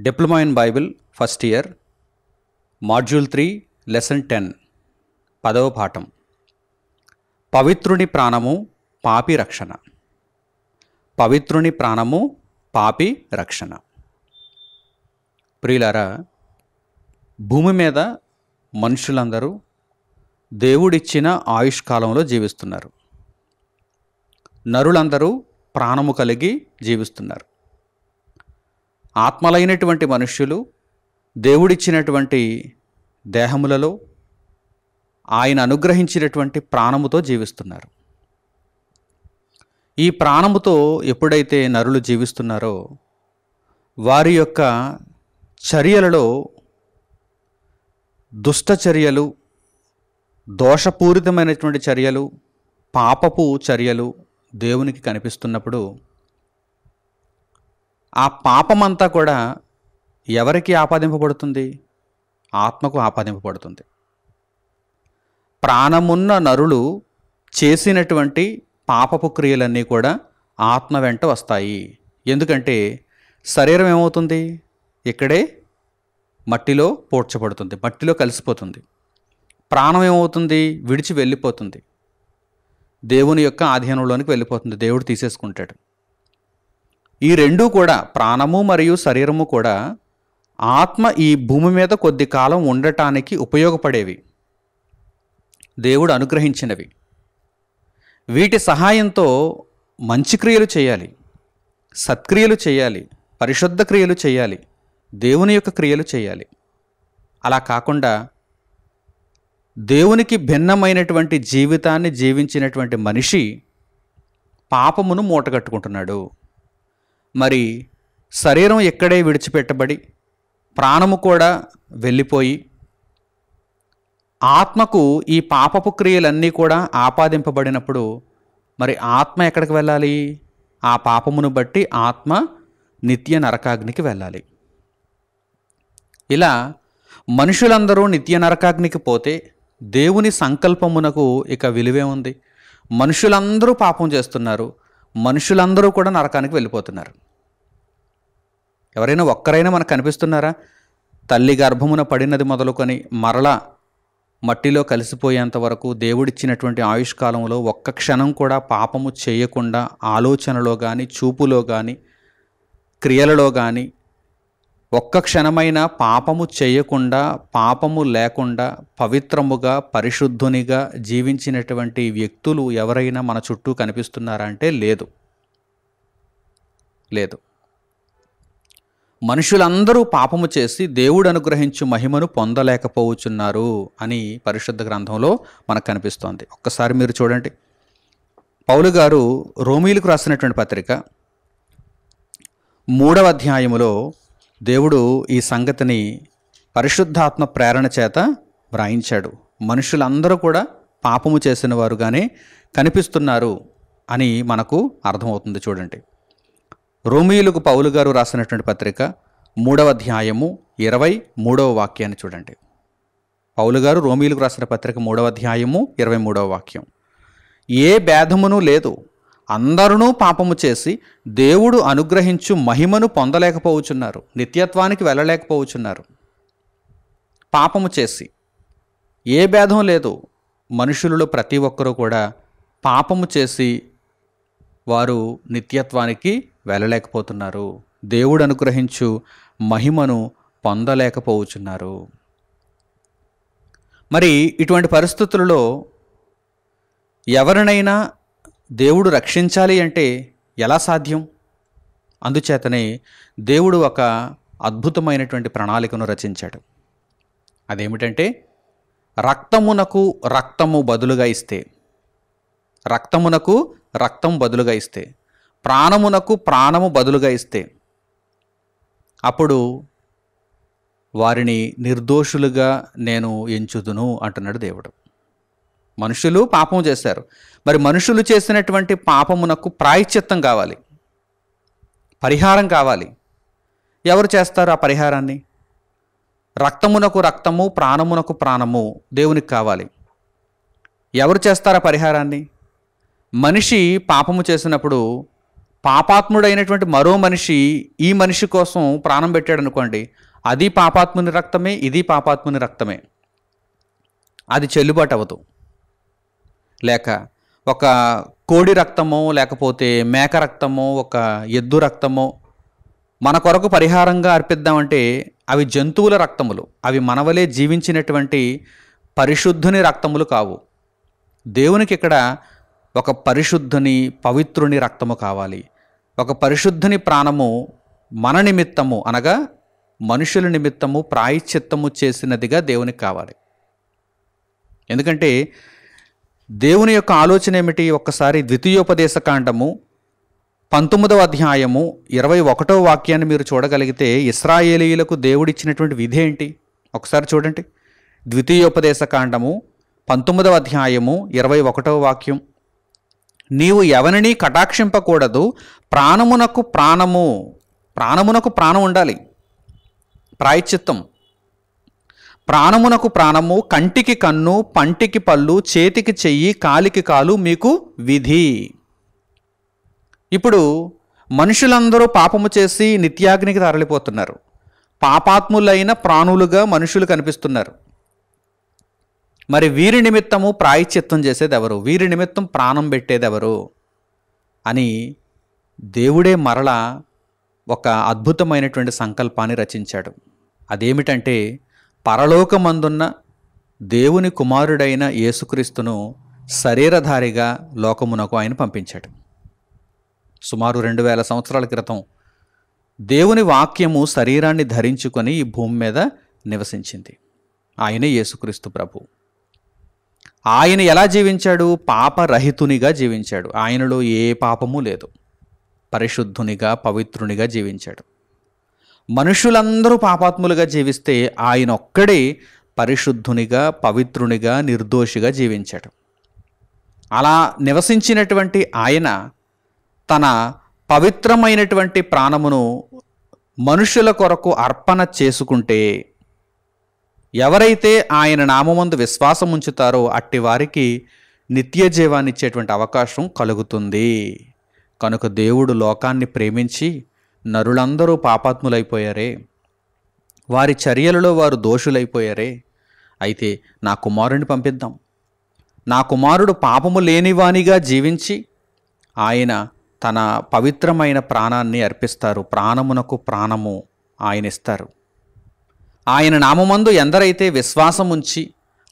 Diploma in Bible first year module 3 lesson 10 10వ పాఠం పవిత్రుని ప్రాణము పాపి రక్షణ. పవిత్రుని ప్రాణము పాపి రక్షణ. ప్రియులారా, భూమి మీద మనుషులందరూ దేవుడిచ్చిన ఆయుష్కాలంలో జీవిస్తున్నారు. నరులందరూ ప్రాణము కలిగి జీవిస్తున్నారు. ఆత్మలైనటువంటి మనుష్యులు దేవుడిచ్చినటువంటి దేహములలో ఆయన అనుగ్రహించినటువంటి ప్రాణముతో జీవిస్తున్నారు. ఈ ప్రాణముతో ఎప్పుడైతే నరులు జీవిస్తున్నారో వారి యొక్క చర్యలలో దుష్ట చర్యలు, దోషపూరితమైనటువంటి చర్యలు, పాపపు చర్యలు దేవునికి కనిపిస్తున్నప్పుడు ఆ పాపమంతా కూడా ఎవరికి ఆపాదింపబడుతుంది? ఆత్మకు ఆపాదింపబడుతుంది. ప్రాణమున్న నరులు చేసినటువంటి పాపపు క్రియలన్నీ కూడా ఆత్మ వెంట వస్తాయి. ఎందుకంటే శరీరం ఏమవుతుంది? ఇక్కడే మట్టిలో పూడ్చబడుతుంది, మట్టిలో కలిసిపోతుంది. ప్రాణం ఏమవుతుంది? విడిచి వెళ్ళిపోతుంది, దేవుని యొక్క ఆధీనంలోనికి వెళ్ళిపోతుంది, దేవుడు తీసేసుకుంటాడు. ఈ రెండూ కూడా, ప్రాణము మరియు శరీరము కూడా ఆత్మ ఈ భూమి మీద కొద్ది కాలం ఉండటానికి ఉపయోగపడేవి, దేవుడు అనుగ్రహించినవి. వీటి సహాయంతో మంచి క్రియలు చేయాలి, సత్క్రియలు చేయాలి, పరిశుద్ధ క్రియలు చేయాలి, దేవుని యొక్క క్రియలు చేయాలి. అలా కాకుండా దేవునికి భిన్నమైనటువంటి జీవితాన్ని జీవించినటువంటి మనిషి పాపమును మూటగట్టుకుంటున్నాడు. మరి శరీరం ఎక్కడే విడిచిపెట్టబడి ప్రాణము కూడా వెళ్ళిపోయి ఆత్మకు ఈ పాపపు క్రియలన్నీ కూడా ఆపాదింపబడినప్పుడు మరి ఆత్మ ఎక్కడికి వెళ్ళాలి? ఆ పాపమును బట్టి ఆత్మ నిత్య నరకాగ్నికి వెళ్ళాలి. ఇలా మనుషులందరూ నిత్య నరకాగ్నికి పోతే దేవుని సంకల్పమునకు ఇక విలువే ఉంది. మనుషులందరూ పాపం చేస్తున్నారు, మనుషులందరూ కూడా నరకానికి వెళ్ళిపోతున్నారు. ఎవరైనా ఒక్కరైనా మనకు కనిపిస్తున్నారా? తల్లి గర్భమున పడినది మొదలుకొని మరలా మట్టిలో కలిసిపోయేంత వరకు దేవుడిచ్చినటువంటి ఆయుష్కాలంలో ఒక్క క్షణం కూడా పాపము చేయకుండా ఆలోచనలో కానీ, చూపులో కానీ, క్రియలలో కానీ ఒక్క క్షణమైన పాపము చేయకుండా, పాపము లేకుండా పవిత్రముగా, పరిశుద్ధునిగా జీవించినటువంటి వ్యక్తులు ఎవరైనా మన చుట్టూ కనిపిస్తున్నారా అంటే లేదు, లేదు. మనుషులందరూ పాపము చేసి దేవుడు అనుగ్రహించు మహిమను పొందలేకపోవచ్చున్నారు అని పరిశుద్ధ గ్రంథంలో మనకు కనిపిస్తోంది. ఒక్కసారి మీరు చూడండి, పౌలు గారు రోమీయులకు రాసినటువంటి పత్రిక 3వ అధ్యాయములో దేవుడు ఈ సంగతిని పరిశుద్ధాత్మ ప్రేరణ చేత వ్రాయించాడు. మనుషులందరూ కూడా పాపము చేసిన వారుగానే కనిపిస్తున్నారు అని మనకు అర్థమవుతుంది. చూడండి, రోమీయులకు పౌలు గారు రాసినటువంటి పత్రిక 3వ అధ్యాయము 23వ వాక్యాన్ని చూడండి. పౌలు గారు రోమీయులకు రాసిన పత్రిక 3వ అధ్యాయము 23వ వాక్యం. ఏ భేదమును లేదు, అందరూ పాపము చేసి దేవుడు అనుగ్రహించు మహిమను పొందలేకపోవచ్చున్నారు, నిత్యత్వానికి వెళ్ళలేకపోవచ్చున్నారు. పాపము చేసి ఏ భేదం లేదు, మనుషులలో ప్రతి ఒక్కరూ కూడా పాపము చేసి వారు నిత్యత్వానికి వెళ్ళలేకపోతున్నారు, దేవుడు అనుగ్రహించు మహిమను పొందలేకపోవచ్చున్నారు. మరి ఇటువంటి పరిస్థితులలో ఎవరినైనా దేవుడు రక్షించాలి అంటే ఎలా సాధ్యం? అందుచేతనే దేవుడు ఒక అద్భుతమైనటువంటి ప్రణాళికను రచించాడు. అదేమిటంటే, రక్తమునకు రక్తము బదులుగా ఇస్తే, రక్తమునకు రక్తం బదులుగా ఇస్తే, ప్రాణమునకు ప్రాణము బదులుగా ఇస్తే అప్పుడు వారిని నిర్దోషులుగా నేను ఎంచుదును అంటున్నాడు దేవుడు. మనుషులు పాపం చేశారు, మరి మనుషులు చేసినటువంటి పాపమునకు ప్రాయశ్చిత్తం కావాలి, పరిహారం కావాలి. ఎవరు చేస్తారు ఆ పరిహారాన్ని? రక్తమునకు రక్తము, ప్రాణమునకు ప్రాణము దేవునికి కావాలి. ఎవరు చేస్తారు ఆ పరిహారాన్ని? మనిషి పాపము చేసినప్పుడు పాపాత్ముడైనటువంటి మరో మనిషి ఈ మనిషి కోసం ప్రాణం పెట్టాడు అనుకోండి, అది పాపాత్ముని రక్తమే, ఇది పాపాత్ముని రక్తమే, అది చెల్లుబాటు అవ్వదు. లేక ఒక కోడి రక్తమో లేకపోతే మేక రక్తమో ఒక ఎద్దు రక్తమో మన కొరకు పరిహారంగా అర్పిద్దామంటే అవి జంతువుల రక్తములు, అవి మనవలే జీవించినటువంటి పరిశుద్ధుని రక్తములు కావు. దేవునికి ఇక్కడ ఒక పరిశుద్ధుని పవిత్రుని రక్తము కావాలి. ఒక పరిశుద్ధుని ప్రాణము మన నిమిత్తము అనగా మనుషుల నిమిత్తము ప్రాయశ్చిత్తము చేసినదిగా దేవునికి కావాలి. ఎందుకంటే దేవుని యొక్క ఆలోచన ఏమిటి? ఒక్కసారి ద్వితీయోపదేశకాండము 19వ అధ్యాయము 21వ వాక్యాన్ని మీరు చూడగలిగితే ఇశ్రాయేలీయులకు దేవుడిచ్చినటువంటి విధి ఏంటి ఒకసారి చూడండి. ద్వితీయోపదేశకాండము 19వ అధ్యాయము 21వ వాక్యం, నీవు ఎవరిని కటాక్షింపకూడదు, ప్రాణమునకు ప్రాణము, ప్రాణమునకు ప్రాణం ఉండాలి, ప్రాయశ్చిత్తం, ప్రాణమునకు ప్రాణము, కంటికి కన్ను, పంటికి పళ్ళు, చేతికి చెయ్యి, కాలికి కాలు మీకు విధి. ఇప్పుడు మనుషులందరూ పాపము చేసి నిత్యాగ్నికి తరలిపోతున్నారు. పాపాత్ములైన ప్రాణులుగా మనుషులు కనిపిస్తున్నారు. మరి వీరి నిమిత్తము ప్రాయశ్చిత్తం చేసేది ఎవరు? వీరి నిమిత్తం ప్రాణం పెట్టేది ఎవరు అని దేవుడే మరలా ఒక అద్భుతమైనటువంటి సంకల్పాన్ని రచించాడు. అదేమిటంటే పరలోకమందున్న దేవుని కుమారుడైన యేసుక్రీస్తును శరీరధారిగా లోకమునకు ఆయన పంపించాడు. సుమారు 2000 సంవత్సరాల క్రితం దేవుని వాక్యము శరీరాన్ని ధరించుకొని ఈ భూమి మీద నివసించింది. ఆయనే యేసుక్రీస్తు ప్రభు. ఆయన ఎలా జీవించాడు? పాపరహితునిగా జీవించాడు. ఆయనలో ఏ పాపము లేదు. పరిశుద్ధునిగా పవిత్రునిగా జీవించాడు. మనుషులందరూ పాపాత్ములుగా జీవిస్తే ఆయన ఒక్కడే పరిశుద్ధునిగా పవిత్రునిగా నిర్దోషిగా జీవించాడు. అలా నివసించినటువంటి ఆయన తన పవిత్రమైనటువంటి ప్రాణమును మనుషుల కొరకు అర్పణ చేసుకుంటే ఎవరైతే ఆయన నామమందు విశ్వాసం ఉంచుతారో అట్టి వారికి నిత్య జీవాన్ని ఇచ్చేటువంటి అవకాశం కలుగుతుంది. కనుక దేవుడు లోకాన్ని ప్రేమించి నరులందరూ పాపాత్ములైపోయారే, వారి చర్యలలో వారు దోషులైపోయారే, అయితే నా కుమారుని పంపిద్దాం, నా కుమారుడు పాపము లేనివానిగా జీవించి ఆయన తన పవిత్రమైన ప్రాణాన్ని అర్పిస్తారు. ప్రాణమునకు ప్రాణము ఆయన ఇస్తారు. ఆయన నామమందు ఎందరైతే విశ్వాసం ఉంచి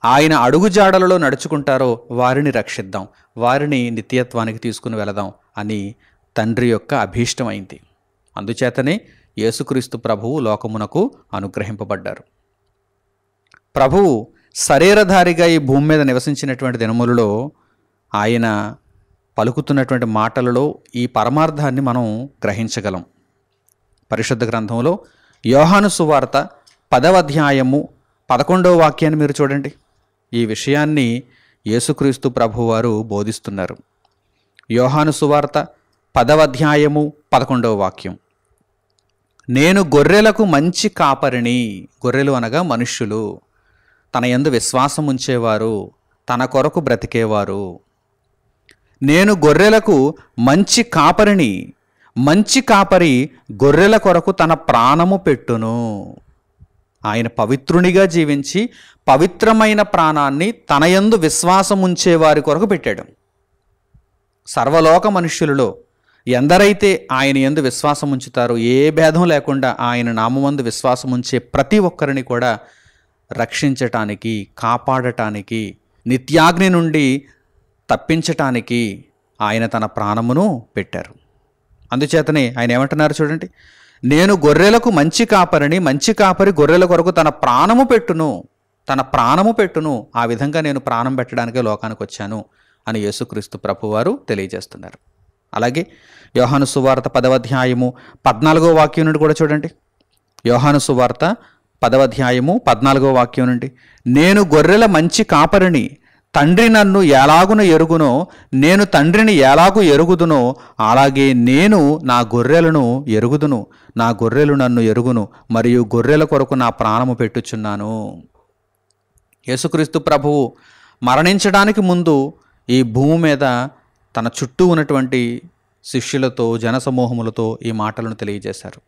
ఆయన అడుగుజాడలలో నడుచుకుంటారో వారిని రక్షిద్దాం, వారిని నిత్యత్వానికి తీసుకుని వెళదాం అని తండ్రి యొక్క అభీష్టమైంది. అందుచేతనే యేసుక్రీస్తు ప్రభువు లోకమునకు అనుగ్రహింపబడ్డారు. ప్రభువు శరీరధారిగా ఈ భూమి మీద నివసించినటువంటి దినములలో ఆయన పలుకుతున్నటువంటి మాటలలో ఈ పరమార్థాన్ని మనం గ్రహించగలం. పరిశుద్ధ గ్రంథంలో యోహాను సువార్త 10వ అధ్యాయము 11వ వాక్యాన్ని మీరు చూడండి. ఈ విషయాన్ని యేసుక్రీస్తు ప్రభువారు బోధిస్తున్నారు. యోహాను సువార్త 10వ అధ్యాయము 11వ వాక్యం, నేను గొర్రెలకు మంచి కాపరిని. గొర్రెలు అనగా మనుష్యులు, తన యందు విశ్వాసం ఉంచేవారు, తన కొరకు బ్రతికేవారు. నేను గొర్రెలకు మంచి కాపరిని, మంచి కాపరి గొర్రెల కొరకు తన ప్రాణము పెట్టును. ఆయన పవిత్రునిగా జీవించి పవిత్రమైన ప్రాణాన్ని తన యందు విశ్వాసం ఉంచేవారి కొరకు పెట్టాడు. సర్వలోక మనుష్యులలో ఎందరైతే ఆయన యందు విశ్వాసం ఉంచుతారో, ఏ భేదం లేకుండా ఆయన నామమందు విశ్వాసం ఉంచే ప్రతి ఒక్కరిని కూడా రక్షించటానికి, కాపాడటానికి, నిత్యాగ్ని నుండి తప్పించటానికి ఆయన తన ప్రాణమును పెట్టారు. అందుచేతనే ఆయన ఏమంటున్నారు చూడండి, నేను గొర్రెలకు మంచి కాపరిని, మంచి కాపరి గొర్రెల కొరకు తన ప్రాణము పెట్టును, తన ప్రాణము పెట్టును. ఆ విధంగా నేను ప్రాణం పెట్టడానికే లోకానికి వచ్చాను అని యేసుక్రీస్తు ప్రభువారు తెలియజేస్తున్నారు. అలాగే యోహాను సువార్త 10వ అధ్యాయము 14వ వాక్యం నుండి కూడా చూడండి. యోహాను సువార్త 10వ అధ్యాయము 14వ వాక్యం నుండి, నేను గొర్రెల మంచి కాపరిని, తండ్రి నన్ను ఎలాగున ఎరుగునో, నేను తండ్రిని ఎలాగు ఎరుగుదునో అలాగే నేను నా గొర్రెలను ఎరుగుదును, నా గొర్రెలు నన్ను ఎరుగును, మరియు గొర్రెల కొరకు నా ప్రాణము పెట్టుచున్నాను. యేసుక్రీస్తు ప్రభువు మరణించడానికి ముందు ఈ భూమి మీద తన చుట్టూ ఉన్నటువంటి శిష్యులతో జనసమూహములతో ఈ మాటలను తెలియజేశారు.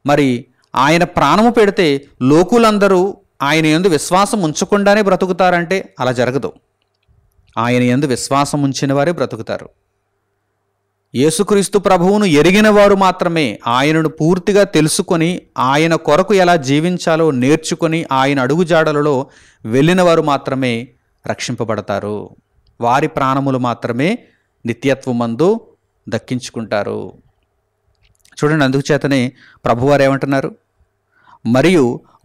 మరి ఆయన ప్రాణము పెడితే లోకులందరూ ఆయన యందు విశ్వాసం ఉంచకుండానే బ్రతుకుతారంటే అలా జరగదు. ఆయన యందు విశ్వాసం ఉంచిన వారే బ్రతుకుతారు. యేసుక్రీస్తు ప్రభువును ఎరిగిన వారు మాత్రమే, ఆయనను పూర్తిగా తెలుసుకొని ఆయన కొరకు ఎలా జీవించాలో నేర్చుకొని ఆయన అడుగుజాడలలో వెళ్ళిన వారు మాత్రమే రక్షింపబడతారు. వారి ప్రాణములు మాత్రమే నిత్యత్వమందు దక్కించుకుంటారు. చూడండి, అందుచేతనే ప్రభువారు ఏమంటున్నారు, మరియు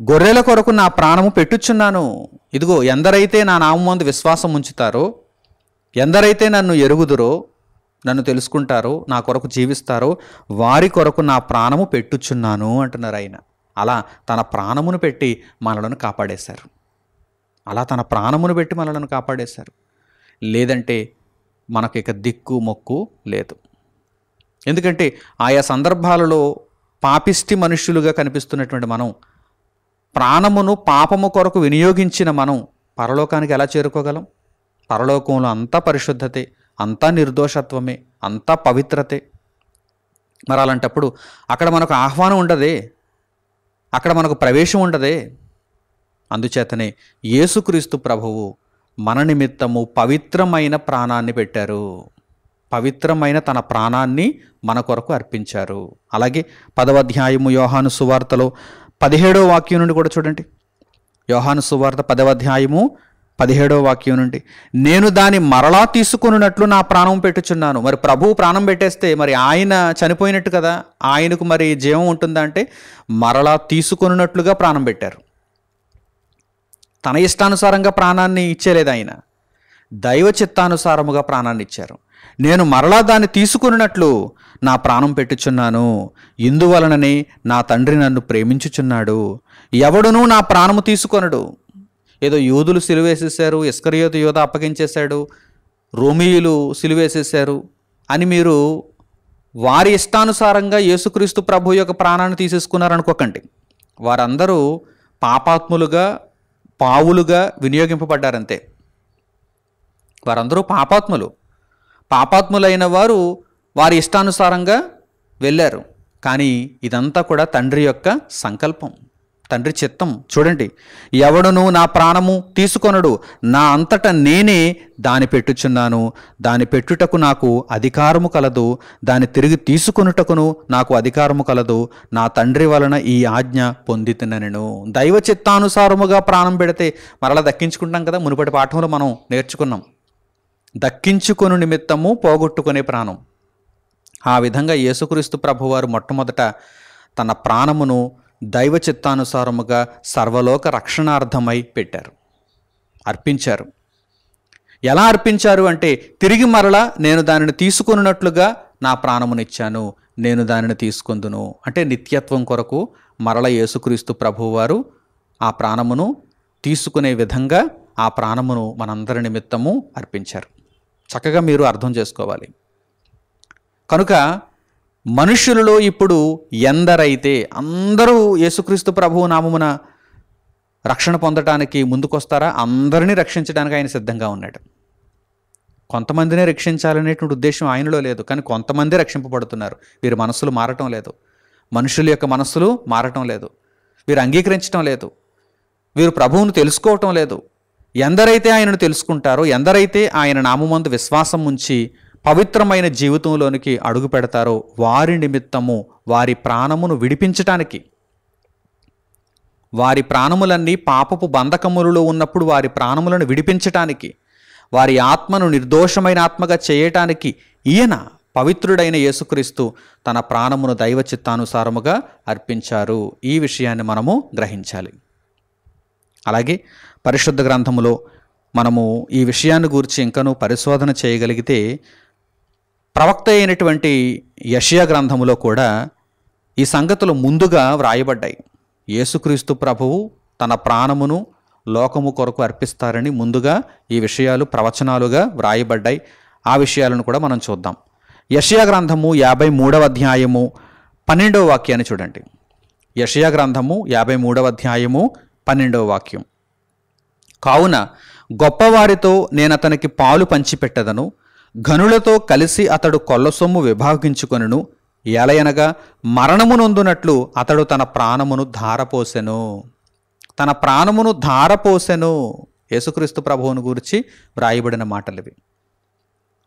గొర్రెల కొరకు నా ప్రాణము పెట్టుచున్నాను. ఇదిగో, ఎందరైతే నా నామమందు విశ్వాసం ఉంచుతారో, ఎందరైతే నన్ను ఎరుగుదురో, నన్ను తెలుసుకుంటారో, నా కొరకు జీవిస్తారో, వారి కొరకు నా ప్రాణము పెట్టుచున్నాను అంటున్నారు ఆయన. అలా తన ప్రాణమును పెట్టి మనలను కాపాడేశారు. అలా తన ప్రాణమును పెట్టి మనలను కాపాడేశారు. లేదంటే మనకు ఇక దిక్కు మొక్కు లేదు. ఎందుకంటే ఆయా సందర్భాలలో పాపిష్టి మనుష్యులుగా కనిపిస్తున్నటువంటి మనం, ప్రాణమును పాపము కొరకు వినియోగించిన మనం పరలోకానికి ఎలా చేరుకోగలం? పరలోకంలో అంతా పరిశుద్ధతే, అంతా నిర్దోషత్వమే, అంతా పవిత్రతే. మరి అలాంటప్పుడు అక్కడ మనకు ఆహ్వానం ఉండదే, అక్కడ మనకు ప్రవేశం ఉండదే. అందుచేతనే యేసుక్రీస్తు ప్రభువు మన నిమిత్తము పవిత్రమైన ప్రాణాన్ని పెట్టారు. పవిత్రమైన తన ప్రాణాన్ని మన కొరకు అర్పించారు. అలాగే 10వ అధ్యాయము యోహాను సువార్తలో 17వ వాక్యం నుండి కూడా చూడండి. యోహాను సువార్త 10వ అధ్యాయము 17వ వాక్యం నుండి, నేను దాన్ని మరలా తీసుకొనున్నట్లు నా ప్రాణం పెట్టుచున్నాను. మరి ప్రభువు ప్రాణం పెట్టేస్తే మరి ఆయన చనిపోయినట్టు కదా, ఆయనకు మరి జీవం ఉంటుందా అంటే మరలా తీసుకొనున్నట్లుగా ప్రాణం పెట్టారు. తన ఇష్టానుసారంగా ప్రాణాన్ని ఇచ్చేలేదు ఆయన, దైవ చిత్తానుసారముగా ప్రాణాన్ని ఇచ్చారు. నేను మరలా దాన్ని తీసుకున్నట్లు నా ప్రాణం పెట్టుచున్నాను, ఇందువలననే నా తండ్రి నన్ను ప్రేమించుచున్నాడు. ఎవడునూ నా ప్రాణము తీసుకొనడు. ఏదో యూదులు సిలువేసేశారు, ఇస్కరియోతు యోధ అప్పగించేశాడు, రోమీయులు సిలువేసేశారు అని మీరు వారి ఇష్టానుసారంగా యేసుక్రీస్తు ప్రభు యొక్క ప్రాణాన్ని తీసేసుకున్నారనుకోకండి. వారందరూ పాపాత్ములుగా, పావులుగా వినియోగింపబడ్డారంతే. వారందరూ పాపాత్ములైన వారు వారి ఇష్టానుసారంగా వెళ్ళారు. కానీ ఇదంతా కూడా తండ్రి యొక్క సంకల్పం, తండ్రి చిత్తం. చూడండి, ఎవడును నా ప్రాణము తీసుకొనడు, నా అంతటా నేనే దాని పెట్టుచున్నాను. దాని పెట్టుటకు నాకు అధికారము కలదు, దాన్ని తిరిగి తీసుకొనుటకును నాకు అధికారము కలదు. నా తండ్రి వలన ఈ ఆజ్ఞ పొందితినెను. దైవ చిత్తానుసారముగా ప్రాణం పెడితే మరలా దక్కించుకుంటాం కదా. మునుపటి పాఠంలో మనం నేర్చుకున్నాం, దక్కించుకొను నిమిత్తము పోగొట్టుకునే ప్రాణం. ఆ విధంగా యేసుక్రీస్తు ప్రభువారు మొట్టమొదట తన ప్రాణమును దైవ చిత్తానుసారముగా సర్వలోక రక్షణార్థమై పెట్టారు, అర్పించారు. ఎలా అర్పించారు అంటే, తిరిగి మరలా నేను దానిని తీసుకున్నట్లుగా నా ప్రాణమునిచ్చాను, నేను దానిని తీసుకొందును అంటే నిత్యత్వం కొరకు మరల యేసుక్రీస్తు ప్రభువారు ఆ ప్రాణమును తీసుకునే విధంగా ఆ ప్రాణమును మనందరి నిమిత్తము అర్పించారు. చక్కగా మీరు అర్థం చేసుకోవాలి. కనుక మనుష్యులలో ఇప్పుడు ఎందరైతే, అందరూ యేసుక్రీస్తు ప్రభువు నామమున రక్షణ పొందటానికి ముందుకొస్తారా? అందరినీ రక్షించడానికి ఆయన సిద్ధంగా ఉన్నాడు. కొంతమందినే రక్షించాలనేటువంటి ఉద్దేశం ఆయనలో లేదు, కానీ కొంతమంది రక్షింపబడుతున్నారు. వీరి మనస్సులు మారటం లేదు, మనుషుల యొక్క మనస్సులు మారటం లేదు, వీరు అంగీకరించడం లేదు, వీరు ప్రభువును తెలుసుకోవటం లేదు. ఎందరైతే ఆయనను తెలుసుకుంటారో, ఎందరైతే ఆయన నామమందు విశ్వాసం ఉంచి పవిత్రమైన జీవితంలోనికి అడుగు పెడతారో, వారి నిమిత్తము వారి ప్రాణమును విడిపించటానికి, వారి ప్రాణములన్నీ పాపపు బంధకములలో ఉన్నప్పుడు వారి ప్రాణములను విడిపించటానికి, వారి ఆత్మను నిర్దోషమైన ఆత్మగా చేయటానికి ఈయన పవిత్రుడైన యేసుక్రీస్తు తన ప్రాణమును దైవ చిత్తానుసారముగా అర్పించారు. ఈ విషయాన్ని మనము గ్రహించాలి. అలాగే పరిశుద్ధ గ్రంథములో మనము ఈ విషయాన్ని గురించి ఇంకనూ పరిశోధన చేయగలిగితే, ప్రవక్త అయినటువంటి యెషయా గ్రంథములో కూడా ఈ సంగతులు ముందుగా వ్రాయబడ్డాయి. యేసుక్రీస్తు ప్రభువు తన ప్రాణమును లోకము కొరకు అర్పిస్తారని ముందుగా ఈ విషయాలు ప్రవచనాలుగా వ్రాయబడ్డాయి. ఆ విషయాలను కూడా మనం చూద్దాం. యెషయా గ్రంథము 53వ అధ్యాయము 12వ వాక్యాన్ని చూడండి. యెషయా గ్రంథము 53వ అధ్యాయము 12వ వాక్యం. కావున గొప్పవారితో నేను అతనికి పాలు పంచిపెట్టదను, ఘనులతో కలిసి అతడు కొల్ల సొమ్ము విభాగించుకొనును. ఎలయనగా మరణమునొందునట్లు అతడు తన ప్రాణమును ధారపోసెను. తన ప్రాణమును ధారపోసెను. యేసుక్రీస్తు ప్రభువును గురించి వ్రాయబడిన మాటలివి.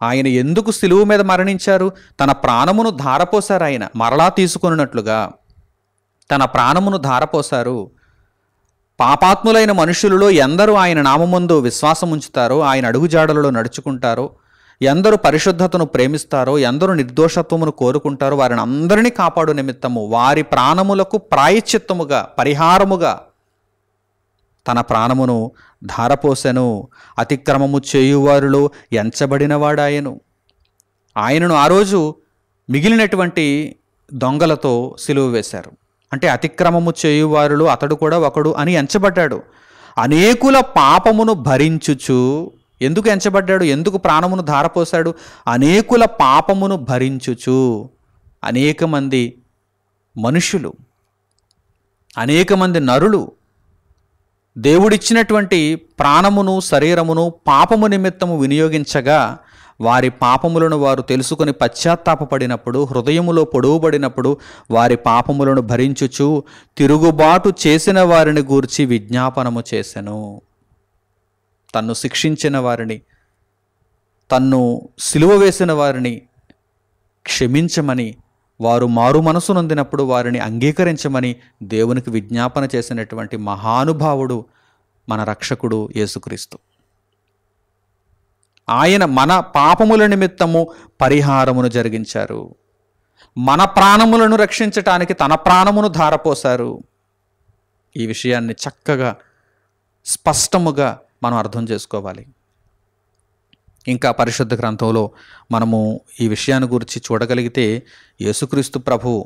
ఆయన ఎందుకు సిలువ మీద మరణించారు? తన ప్రాణమును ధారపోసారు. ఆయన మరలా తీసుకొనున్నట్లుగా తన ప్రాణమును ధారపోసారు. పాపాత్ములైన మనుషులలో ఎందరూ ఆయన నామమందు విశ్వాసం ఉంచుతారో, ఆయన అడుగుజాడలలో నడుచుకుంటారో, ఎందరూ పరిశుద్ధతను ప్రేమిస్తారో, ఎందరూ నిర్దోషత్వమును కోరుకుంటారో, వారిని అందరినీ కాపాడు నిమిత్తము వారి ప్రాణములకు ప్రాయశ్చిత్తముగా, పరిహారముగా తన ప్రాణమును ధారపోసెను. అతిక్రమము చేయువారిలో ఎంచబడినవాడాయను. ఆయనను ఆ రోజు మిగిలినటువంటి దొంగలతో సిలువ వేశారు. అంటే అతిక్రమము చేయువారిలో అతడు కూడా ఒకడు అని ఎంచబడ్డాడు. అనేకుల పాపమును భరించుచు, ఎందుకు ఎంచబడ్డాడు? ఎందుకు ప్రాణమును ధారపోశాడు? అనేకుల పాపమును భరించుచు. అనేక మంది మనుషులు, అనేక మంది నరులు దేవుడిచ్చినటువంటి ప్రాణమును శరీరమును పాపము నిమిత్తము వినియోగించగా, వారి పాపములను వారు తెలుసుకొని పశ్చాత్తాపపడినప్పుడు, హృదయములో పొడవుబడినప్పుడు వారి పాపములను భరించుచు తిరుగుబాటు చేసిన వారిని గూర్చి విజ్ఞాపనము చేసెను. తన్ను శిక్షించిన వారిని, తన్ను సిలువ వేసిన వారిని క్షమించమని, వారు మారు మనసు నొందినప్పుడు వారిని అంగీకరించమని దేవునికి విజ్ఞాపన చేసినటువంటి మహానుభావుడు మన రక్షకుడు యేసుక్రీస్తు. ఆయన మన పాపముల నిమిత్తము పరిహారమును జరిగించారు. మన ప్రాణములను రక్షించటానికి తన ప్రాణమును ధారపోశారు. ఈ విషయాన్ని చక్కగా స్పష్టముగా మనం అర్థం చేసుకోవాలి. ఇంకా పరిశుద్ధ గ్రంథంలో మనము ఈ విషయాన్ని గురించి చూడగలిగితే, యేసుక్రీస్తు ప్రభువు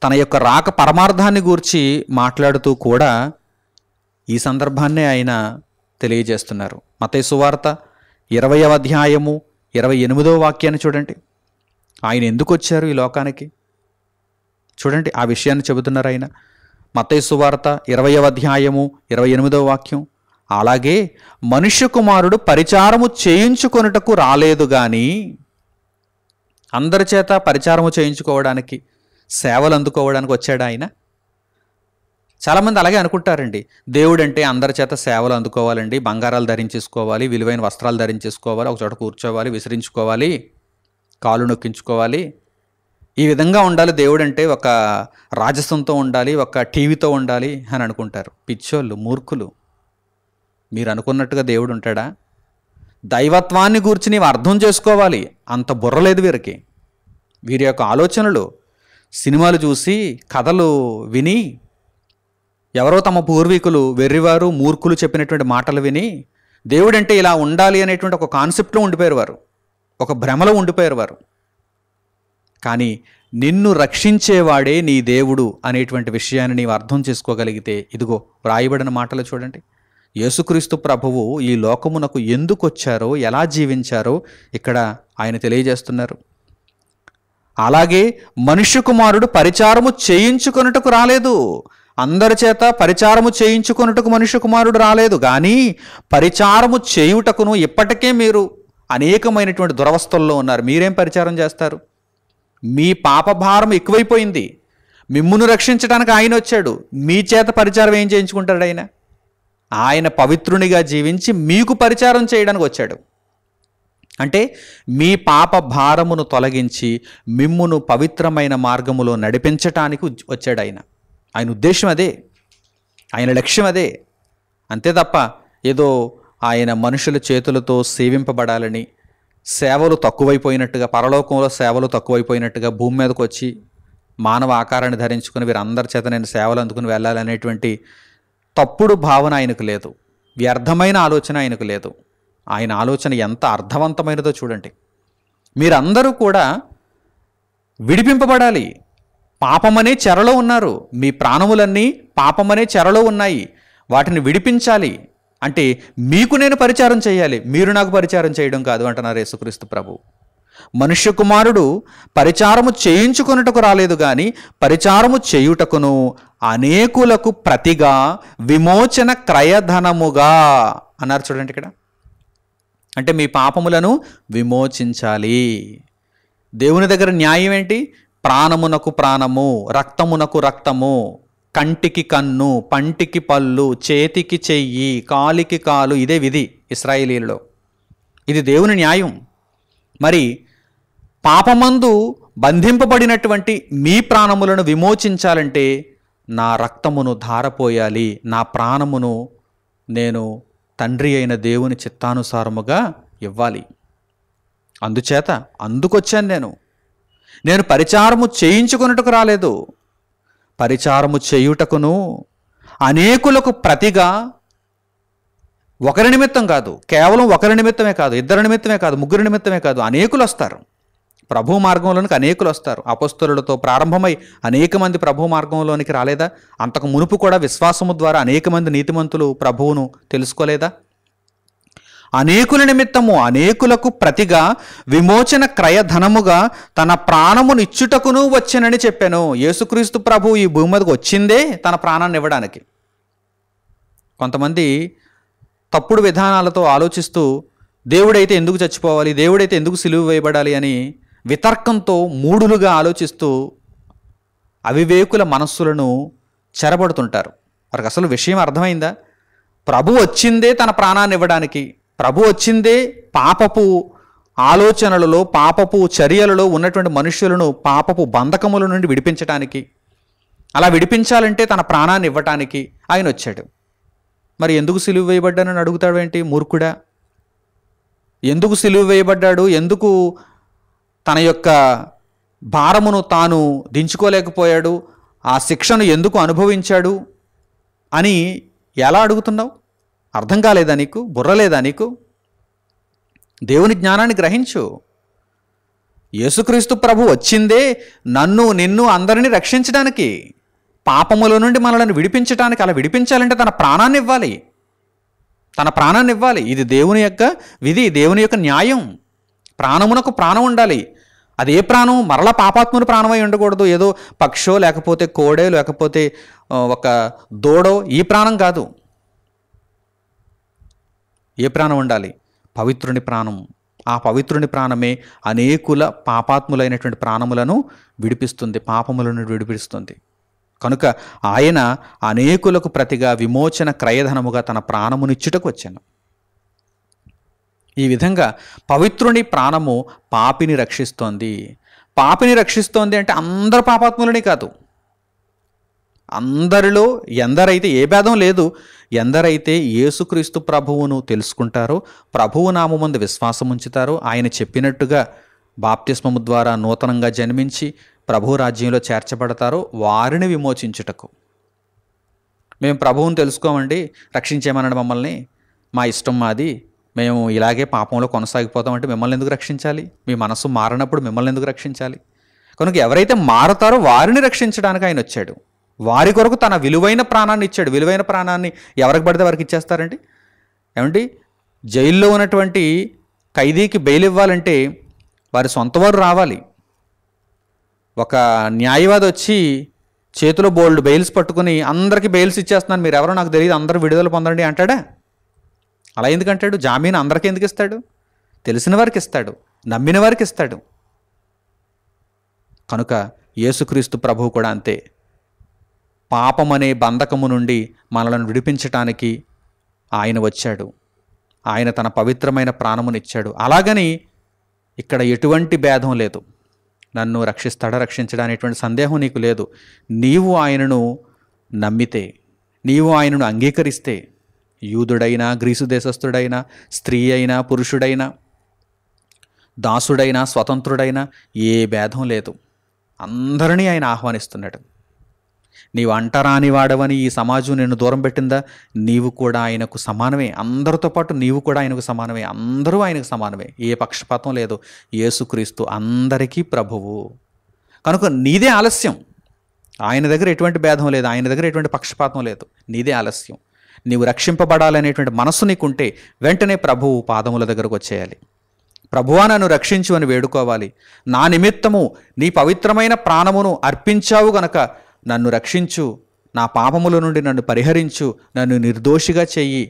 తన యొక్క రాక పరమార్థాన్ని గూర్చి మాట్లాడుతూ కూడా ఈ సందర్భాన్నే ఆయన తెలియజేస్తున్నారు. మత్తయి సువార్త 20వ అధ్యాయము 28వ వాక్యాన్ని చూడండి. ఆయన ఎందుకు వచ్చారు ఈ లోకానికి? చూడండి, ఆ విషయాన్ని చెబుతున్నారు ఆయన. మత్తయి సువార్త 20వ అధ్యాయము 28వ వాక్యం, అలాగే మనుష్య కుమారుడు పరిచారము చేయించుకొనుటకు రాలేదు గాని, అందరి చేత పరిచారము చేయించుకోవడానికి, సేవలు అందుకోవడానికి వచ్చాడు ఆయన. చాలామంది అలాగే అనుకుంటారండి. దేవుడు అంటే అందరి చేత సేవలు అందుకోవాలండి, బంగారాలు ధరించేసుకోవాలి, విలువైన వస్త్రాలు ధరించేసుకోవాలి, ఒక చోట కూర్చోవాలి, విసిరించుకోవాలి, కాళ్ళు నొక్కించుకోవాలి, ఈ విధంగా ఉండాలి దేవుడు అంటే, ఒక రాజసంతో ఉండాలి, ఒక టీవీతో ఉండాలి అని అనుకుంటారు. పిచ్చోళ్ళు, మూర్ఖులు. మీరు అనుకున్నట్టుగా దేవుడు ఉంటాడా? దైవత్వాన్ని గూర్చి నీవు అర్థం చేసుకోవాలి. అంత బుర్రలేదు వీరికి. వీరి యొక్క ఆలోచనలు సినిమాలు చూసి, కథలు విని, ఎవరో తమ పూర్వీకులు వెర్రివారు, మూర్ఖులు చెప్పినటువంటి మాటలు విని దేవుడంటే ఇలా ఉండాలి అనేటువంటి ఒక కాన్సెప్ట్లో ఉండిపోయారు వారు, ఒక భ్రమలో ఉండిపోయారు వారు. కానీ నిన్ను రక్షించేవాడే నీ దేవుడు అనేటువంటి విషయాన్ని నీవు అర్థం చేసుకోగలిగితే, ఇదిగో వ్రాయబడిన మాటలు చూడండి. యేసుక్రీస్తు ప్రభువు ఈ లోకమునకు ఎందుకు వచ్చారో, ఎలా జీవించారో ఇక్కడ ఆయన తెలియజేస్తున్నారు. అలాగే మనుష్య కుమారుడు పరిచారము చేయించుకొనుటకు రాలేదు. అందరి చేత పరిచారము చేయించుకొనుటకు మనుష్య కుమారుడు రాలేదు కానీ పరిచారము చేయుటకును. ఇప్పటికే మీరు అనేకమైనటువంటి దురవస్థల్లో ఉన్నారు. మీరేం పరిచారం చేస్తారు? మీ పాపభారం ఎక్కువైపోయింది. మిమ్మును రక్షించడానికి ఆయన వచ్చాడు. మీ చేత పరిచారం ఏం చేయించుకుంటాడు ఆయన? ఆయన పవిత్రునిగా జీవించి మీకు పరిచారం చేయడానికి వచ్చాడు. అంటే మీ పాప భారమును తొలగించి మిమ్మును పవిత్రమైన మార్గములో నడిపించటానికి వచ్చాడు ఆయన. ఆయన ఉద్దేశం అదే, ఆయన లక్ష్యం అదే. అంతే తప్ప ఏదో ఆయన మనుషుల చేతులతో సేవింపబడాలని, సేవలు తక్కువైపోయినట్టుగా, పరలోకంలో సేవలు తక్కువైపోయినట్టుగా భూమి మీదకి వచ్చి మానవ ఆకారాన్ని ధరించుకుని వీరందరి చేత నేను సేవలు అందుకుని వెళ్ళాలనేటువంటి తప్పుడు భావన ఆయనకు లేదు. వ్యర్థమైన ఆలోచన ఆయనకు లేదు. ఆయన ఆలోచన ఎంత అర్థవంతమైనదో చూడండి. మీరందరూ కూడా విడిపింపబడాలి. పాపమనే చెరలో ఉన్నారు. మీ ప్రాణములన్నీ పాపమనే చెరలో ఉన్నాయి. వాటిని విడిపించాలి అంటే మీకు నేను పరిచారం చేయాలి, మీరు నాకు పరిచారం చేయడం కాదు అంటున్నారు యేసుక్రీస్తు ప్రభు. మనుష్య కుమారుడు పరిచారము చేయించుకొనుటకు రాలేదు కానీ పరిచారము చేయుటకును అనేకులకు ప్రతిగా విమోచన క్రయధనముగా అన్నారు. చూడండి ఇక్కడ, అంటే మీ పాపములను విమోచించాలి. దేవుని దగ్గర న్యాయం ఏంటి? ప్రాణమునకు ప్రాణము, రక్తమునకు రక్తము, కంటికి కన్ను, పంటికి పళ్ళు, చేతికి చెయ్యి, కాలికి కాలు. ఇదే విధి ఇశ్రాయేలీయులలో. ఇది దేవుని న్యాయం. మరి పాపమందు బంధింపబడినటువంటి మీ ప్రాణములను విమోచించాలంటే నా రక్తమును ధారపోయాలి, నా ప్రాణమును నేను తండ్రి అయిన దేవుని చిత్తానుసారముగా ఇవ్వాలి. అందుచేత అందుకొచ్చాను. నేను పరిచారము చేయించుకొనుటకు రాలేదు, పరిచారము చేయుటకును అనేకులకు ప్రతిగా, ఒకరి నిమిత్తం కాదు, కేవలం ఒకరి నిమిత్తమే కాదు, ఇద్దరి నిమిత్తమే కాదు, ముగ్గురి నిమిత్తమే కాదు, అనేకులు వస్తారు. ప్రభు మార్గంలోనికి అనేకులు వస్తారు. అపొస్తలులతో ప్రారంభమై అనేక మంది ప్రభు మార్గంలోనికి రాలేదా? అంతకు మునుపు కూడా విశ్వాసము ద్వారా అనేక మంది నీతిమంతులు ప్రభువును తెలుసుకోలేదా? అనేకుల నిమిత్తము అనేకులకు ప్రతిగా విమోచన క్రయధనముగా తన ప్రాణమును ఇచ్చుటకును వచ్చెనని చెప్పాను. యేసుక్రీస్తు ప్రభు ఈ భూమి మీదకి వచ్చిందే తన ప్రాణాన్ని ఇవ్వడానికి. కొంతమంది తప్పుడు విధానాలతో ఆలోచిస్తూ దేవుడైతే ఎందుకు చచ్చిపోవాలి, దేవుడైతే ఎందుకు సిలువ వేయబడాలి అని వితర్కంతో మూడులుగా ఆలోచిస్తూ అవివేకుల మనస్సులను చెరబడుతుంటారు. వారికి అసలు విషయం అర్థమైందా? ప్రభు వచ్చిందే తన ప్రాణాన్ని ఇవ్వడానికి. ప్రభు వచ్చిందే పాపపు ఆలోచనలలో, పాపపు చర్యలలో ఉన్నటువంటి మనుష్యులను పాపపు బంధకముల నుండి విడిపించడానికి. అలా విడిపించాలంటే తన ప్రాణాన్ని ఇవ్వటానికి ఆయన వచ్చాడు. మరి ఎందుకు సిలువ వేయబడ్డానని అడుగుతాడు ఏంటి మూర్ఖుడా? ఎందుకు సిలువ వేయబడ్డాడు, ఎందుకు తన యొక్క భారమును తాను దించుకోలేకపోయాడు, ఆ శిక్షను ఎందుకు అనుభవించాడు అని ఎలా అడుగుతున్నావు? అర్థం కాలేదా నీకు? బుర్రలేదా నీకు? దేవుని జ్ఞానాన్ని గ్రహించు. యేసుక్రీస్తు ప్రభు వచ్చిందే నన్ను, నిన్ను, అందరినీ రక్షించడానికి, పాపముల నుండి మనల్ని విడిపించడానికి. అలా విడిపించాలంటే తన ప్రాణాన్ని ఇవ్వాలి, తన ప్రాణాన్ని ఇవ్వాలి. ఇది దేవుని యొక్క విధి, దేవుని యొక్క న్యాయం. ప్రాణమునకు ప్రాణం ఉండాలి. అది ఏ ప్రాణం? మరలా పాపాత్ముని ప్రాణమై ఉండకూడదు. ఏదో పక్షో, లేకపోతే కోడే, లేకపోతే ఒక దూడో, ఈ ప్రాణం కాదు. ఏ ప్రాణం ఉండాలి? పవిత్రుని ప్రాణం. ఆ పవిత్రుని ప్రాణమే అనేకుల పాపాత్ములైనటువంటి ప్రాణములను విడిపిస్తుంది, పాపములను విడిపిస్తుంది. కనుక ఆయన అనేకులకు ప్రతిగా విమోచన క్రయధనముగా తన ప్రాణమునిచ్చుటకు వచ్చాను. ఈ విధంగా పవిత్రుని ప్రాణము పాపిని రక్షిస్తోంది. పాపిని రక్షిస్తోంది అంటే అందరు పాపాత్ములని కాదు. అందరిలో ఎందరైతే, ఏ భేదం లేదు, ఎందరైతే యేసుక్రీస్తు ప్రభువును తెలుసుకుంటారో, ప్రభువు నామమందు విశ్వాసం ఉంచుతారో, ఆయన చెప్పినట్టుగా బాప్తిస్మము ద్వారా నూతనంగా జన్మించి ప్రభు రాజ్యంలో చేర్చబడతారో వారిని విమోచించుటకు. మేము ప్రభువును తెలుసుకోమండి, రక్షించేమన్నాడు మమ్మల్ని, మా ఇష్టం మాది, మేము ఇలాగే పాపంలో కొనసాగిపోతామంటే మిమ్మల్ని ఎందుకు రక్షించాలి? మీ మనసు మారినప్పుడు మిమ్మల్ని ఎందుకు రక్షించాలి? కనుక ఎవరైతే మారతారో వారిని రక్షించడానికి ఆయన వచ్చాడు. వారి కొరకు తన విలువైన ప్రాణాన్ని ఇచ్చాడు. విలువైన ప్రాణాన్ని ఎవరికి పడితే వారికి ఇచ్చేస్తారండి? ఏమండి, జైల్లో ఉన్నటువంటి ఖైదీకి బెయిల్ ఇవ్వాలంటే వారి సొంతవారు రావాలి. ఒక న్యాయవాది వచ్చి చేతిలో బోల్డ్ బెయిల్స్ పట్టుకుని అందరికీ బెయిల్స్ ఇచ్చేస్తున్నాను, మీరు ఎవరో నాకు తెలియదు, అందరూ విడుదల పొందండి అంటాడా? అలా ఎందుకంటాడు? జామీన్ అందరికీ ఎందుకు ఇస్తాడు? తెలిసిన వారికి ఇస్తాడు, నమ్మిన వారికి ఇస్తాడు. కనుక యేసుక్రీస్తు ప్రభువు కూడా అంతే. పాపమనే బంధకము నుండి మనలను విడిపించటానికి ఆయన వచ్చాడు. ఆయన తన పవిత్రమైన ప్రాణమునిచ్చాడు. అలాగని ఇక్కడ ఎటువంటి భేదం లేదు. నన్ను రక్షిస్తాడా, రక్షించడా అనేటువంటి సందేహం నీకు లేదు. నీవు ఆయనను నమ్మితే, నీవు ఆయనను అంగీకరిస్తే, యూదుడైనా, గ్రీసు దేశస్థుడైనా, స్త్రీ అయినా, పురుషుడైనా, దాసుడైనా, స్వతంత్రుడైనా ఏ భేదం లేదు. అందరినీ ఆయన ఆహ్వానిస్తున్నాడు. నీవు అంటరాని వాడవని ఈ సమాజం నిన్ను దూరం పెట్టిందా? నీవు కూడా ఆయనకు సమానమే. అందరితో పాటు నీవు కూడా ఆయనకు సమానమే. అందరూ ఆయనకు సమానమే. ఏ పక్షపాతం లేదు. యేసుక్రీస్తు అందరికీ ప్రభువు. కనుక నీదే ఆలస్యం. ఆయన దగ్గర ఎటువంటి భేదం లేదు, ఆయన దగ్గర ఎటువంటి పక్షపాతం లేదు. నీదే ఆలస్యం. నీవు రక్షింపబడాలనేటువంటి మనస్సు నీకుంటే వెంటనే ప్రభువు పాదముల దగ్గరకు వచ్చేయాలి. ప్రభువా నన్ను రక్షించు అని వేడుకోవాలి. నా నిమిత్తము నీ పవిత్రమైన ప్రాణమును అర్పించావు గనక నన్ను రక్షించు, నా పాపముల నుండి నన్ను పరిహరించు, నన్ను నిర్దోషిగా చెయ్యి,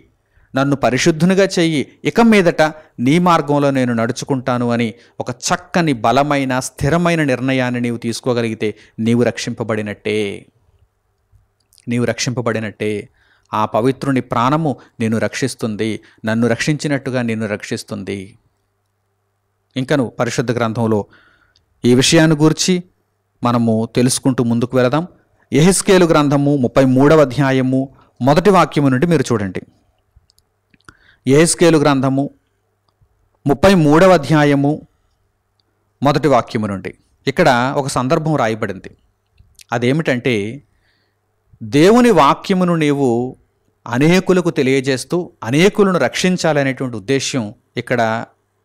నన్ను పరిశుద్ధునిగా చెయ్యి, ఇక మీదట నీ మార్గంలో నేను నడుచుకుంటాను అని ఒక చక్కని బలమైన స్థిరమైన నిర్ణయాన్ని నీవు తీసుకోగలిగితే నీవు రక్షింపబడినట్టే. నీవు రక్షింపబడినట్టే. ఆ పవిత్రుని ప్రాణము నిన్ను రక్షిస్తుంది, నన్ను రక్షించినట్టుగా నిన్ను రక్షిస్తుంది. ఇంకను పరిశుద్ధ గ్రంథంలో ఈ విషయాన్ని గూర్చి మనము తెలుసుకుంటూ ముందుకు వెళదాం. యెహెజ్కేలు గ్రంథము 33వ అధ్యాయము 1వ వాక్యము నుండి మీరు చూడండి. యెహెజ్కేలు గ్రంథము 33వ అధ్యాయము 1వ వాక్యము నుండి ఇక్కడ ఒక సందర్భం రాయబడింది. అదేమిటంటే, దేవుని వాక్యమును నీవు అనేకులకు తెలియజేస్తూ అనేకులను రక్షించాలనేటువంటి ఉద్దేశ్యం ఇక్కడ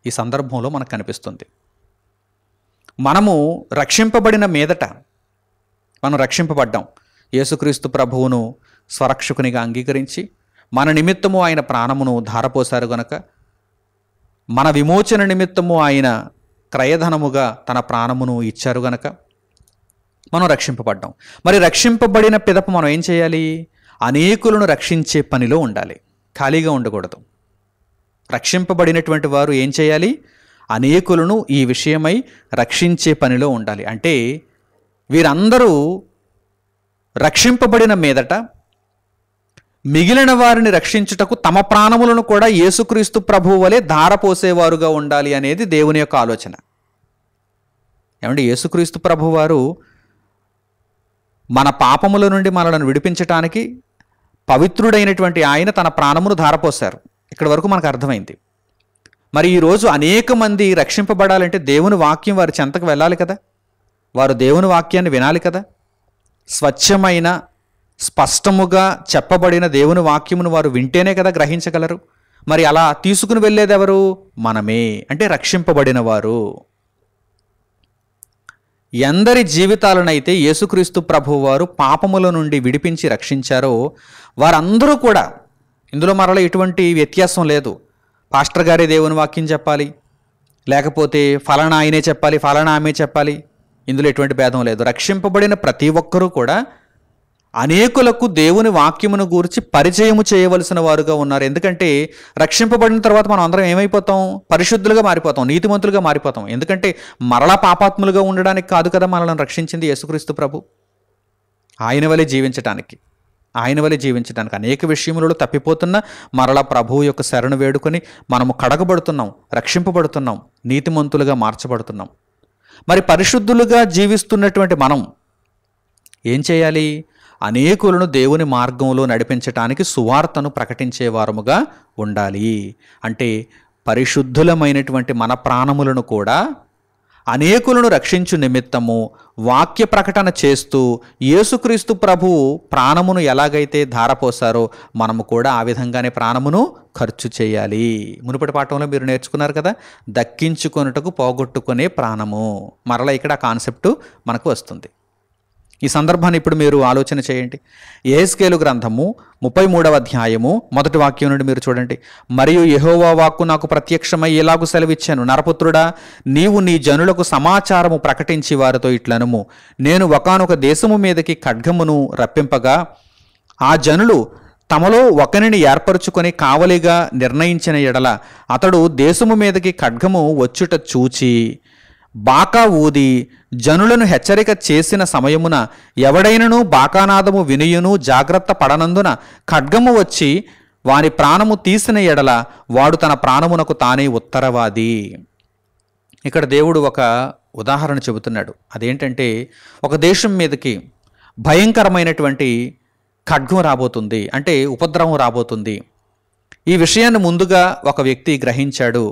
ఈ సందర్భంలో మనకు కనిపిస్తుంది. మనము రక్షింపబడిన మీదట మనం రక్షింపబడ్డాం. యేసుక్రీస్తు ప్రభువును స్వరక్షకునిగా అంగీకరించి మన నిమిత్తము ఆయన ప్రాణమును ధారపోశారు గనక, మన విమోచన నిమిత్తము ఆయన క్రయధనముగా తన ప్రాణమును ఇచ్చారు గనక మనం రక్షింపబడ్డాం. మరి రక్షింపబడిన పిదప మనం ఏం చేయాలి? అనేకులను రక్షించే పనిలో ఉండాలి, ఖాళీగా ఉండకూడదు. రక్షింపబడినటువంటి వారు ఏం చేయాలి? అనేకులను ఈ విషయమై రక్షించే పనిలో ఉండాలి. అంటే వీరందరూ రక్షింపబడిన మీదట మిగిలిన వారిని రక్షించుటకు తమ ప్రాణములను కూడా యేసుక్రీస్తు ప్రభువు వలె ధారపోసేవారుగా ఉండాలి అనేది దేవుని యొక్క ఆలోచన. ఏమంటే, యేసుక్రీస్తు ప్రభువు వారు మన పాపముల నుండి మనలను విడిపించటానికి పవిత్రుడైనటువంటి ఆయన తన ప్రాణమును ధారపోశారు. ఇక్కడి వరకు మనకు అర్థమైంది. మరి ఈరోజు అనేక మంది రక్షింపబడాలంటే దేవుని వాక్యం వారి చెంతకు వెళ్ళాలి కదా, వారు దేవుని వాక్యాన్ని వినాలి కదా. స్వచ్ఛమైన స్పష్టముగా చెప్పబడిన దేవుని వాక్యమును వారు వింటేనే కదా గ్రహించగలరు. మరి అలా తీసుకుని వెళ్ళేది ఎవరు? మనమే, అంటే రక్షింపబడిన వారు. ఎందరి జీవితాలనైతే యేసుక్రీస్తు ప్రభువు వారు పాపముల నుండి విడిపించి రక్షించారో వారందరూ కూడా, ఇందులో మరలా ఎటువంటి వ్యత్యాసం లేదు. పాస్టర్ గారే దేవుని వాక్యం చెప్పాలి, లేకపోతే ఫలానా ఆయనే చెప్పాలి, ఫలానా ఆమె చెప్పాలి, ఇందులో ఎటువంటి భేదం లేదు. రక్షింపబడిన ప్రతి ఒక్కరూ కూడా అనేకులకు దేవుని వాక్యమును గూర్చి పరిచయము చేయవలసిన వారుగా ఉన్నారు. ఎందుకంటే రక్షింపబడిన తర్వాత మనం అందరం ఏమైపోతాం? పరిశుద్ధులుగా మారిపోతాం, నీతిమంతులుగా మారిపోతాం. ఎందుకంటే మరలా పాపాత్ములుగా ఉండడానికి కాదు కదా మనల్ని రక్షించింది యేసుక్రీస్తు ప్రభు. ఆయన వలె జీవించటానికి, ఆయన వలె జీవించడానికి అనేక విషయములలో తప్పిపోతున్న మరలా ప్రభువు యొక్క శరణు వేడుకొని మనము కడగబడుతున్నాం, రక్షింపబడుతున్నాం, నీతిమంతులుగా మార్చబడుతున్నాం. మరి పరిశుద్ధులుగా జీవిస్తున్నటువంటి మనం ఏం చేయాలి? అనేకులను దేవుని మార్గంలో నడిపించటానికి సువార్తను ప్రకటించే వారముగా ఉండాలి. అంటే పరిశుద్ధులమైనటువంటి మన ప్రాణములను కూడా అనేకులను రక్షించు నిమిత్తము వాక్య ప్రకటన చేస్తూ యేసుక్రీస్తు ప్రభువు ప్రాణమును ఎలాగైతే ధారపోసారో మనము కూడా ఆ విధంగానే ప్రాణమును ఖర్చు చేయాలి. మునుపటి పాఠంలో మీరు నేర్చుకున్నారు కదా, దక్కించుకొనుటకు పోగొట్టుకునే ప్రాణము. మరలా ఇక్కడ ఆ కాన్సెప్టు మనకు వస్తుంది. ఈ సందర్భాన్ని ఇప్పుడు మీరు ఆలోచన చేయండి. యెహెజ్కేలు గ్రంథము 33వ అధ్యాయము 1వ వాక్యం నుండి మీరు చూడండి. మరియు యెహోవా వాక్కు నాకు ప్రత్యక్షమై ఇలాగు సెలవిచ్చాను, నరపుత్రుడా, నీవు నీ జనులకు సమాచారము ప్రకటించి వారితో ఇట్లనుము, నేను ఒకానొక దేశము మీదకి ఖడ్గమును రప్పింపగా ఆ జనులు తమలో ఒకనిని ఏర్పరచుకొని కావలిగా నిర్ణయించిన ఎడల అతడు దేశము మీదకి ఖడ్గము వచ్చుట చూచి బాకా ఊది జనులను హెచ్చరిక చేసిన సమయమున ఎవడైనను బాకానాదము వినియును జాగ్రత్త పడనందున ఖడ్గము వచ్చి వాని ప్రాణము తీసిన ఎడల వాడు తన ప్రాణమునకు తానే ఉత్తరవాది. ఇక్కడ దేవుడు ఒక ఉదాహరణ చెబుతున్నాడు. అదేంటంటే, ఒక దేశం మీదకి భయంకరమైనటువంటి ఖడ్గం రాబోతుంది, అంటే ఉపద్రవం రాబోతుంది. ఈ విషయాన్ని ముందుగా ఒక వ్యక్తి గ్రహించాడు.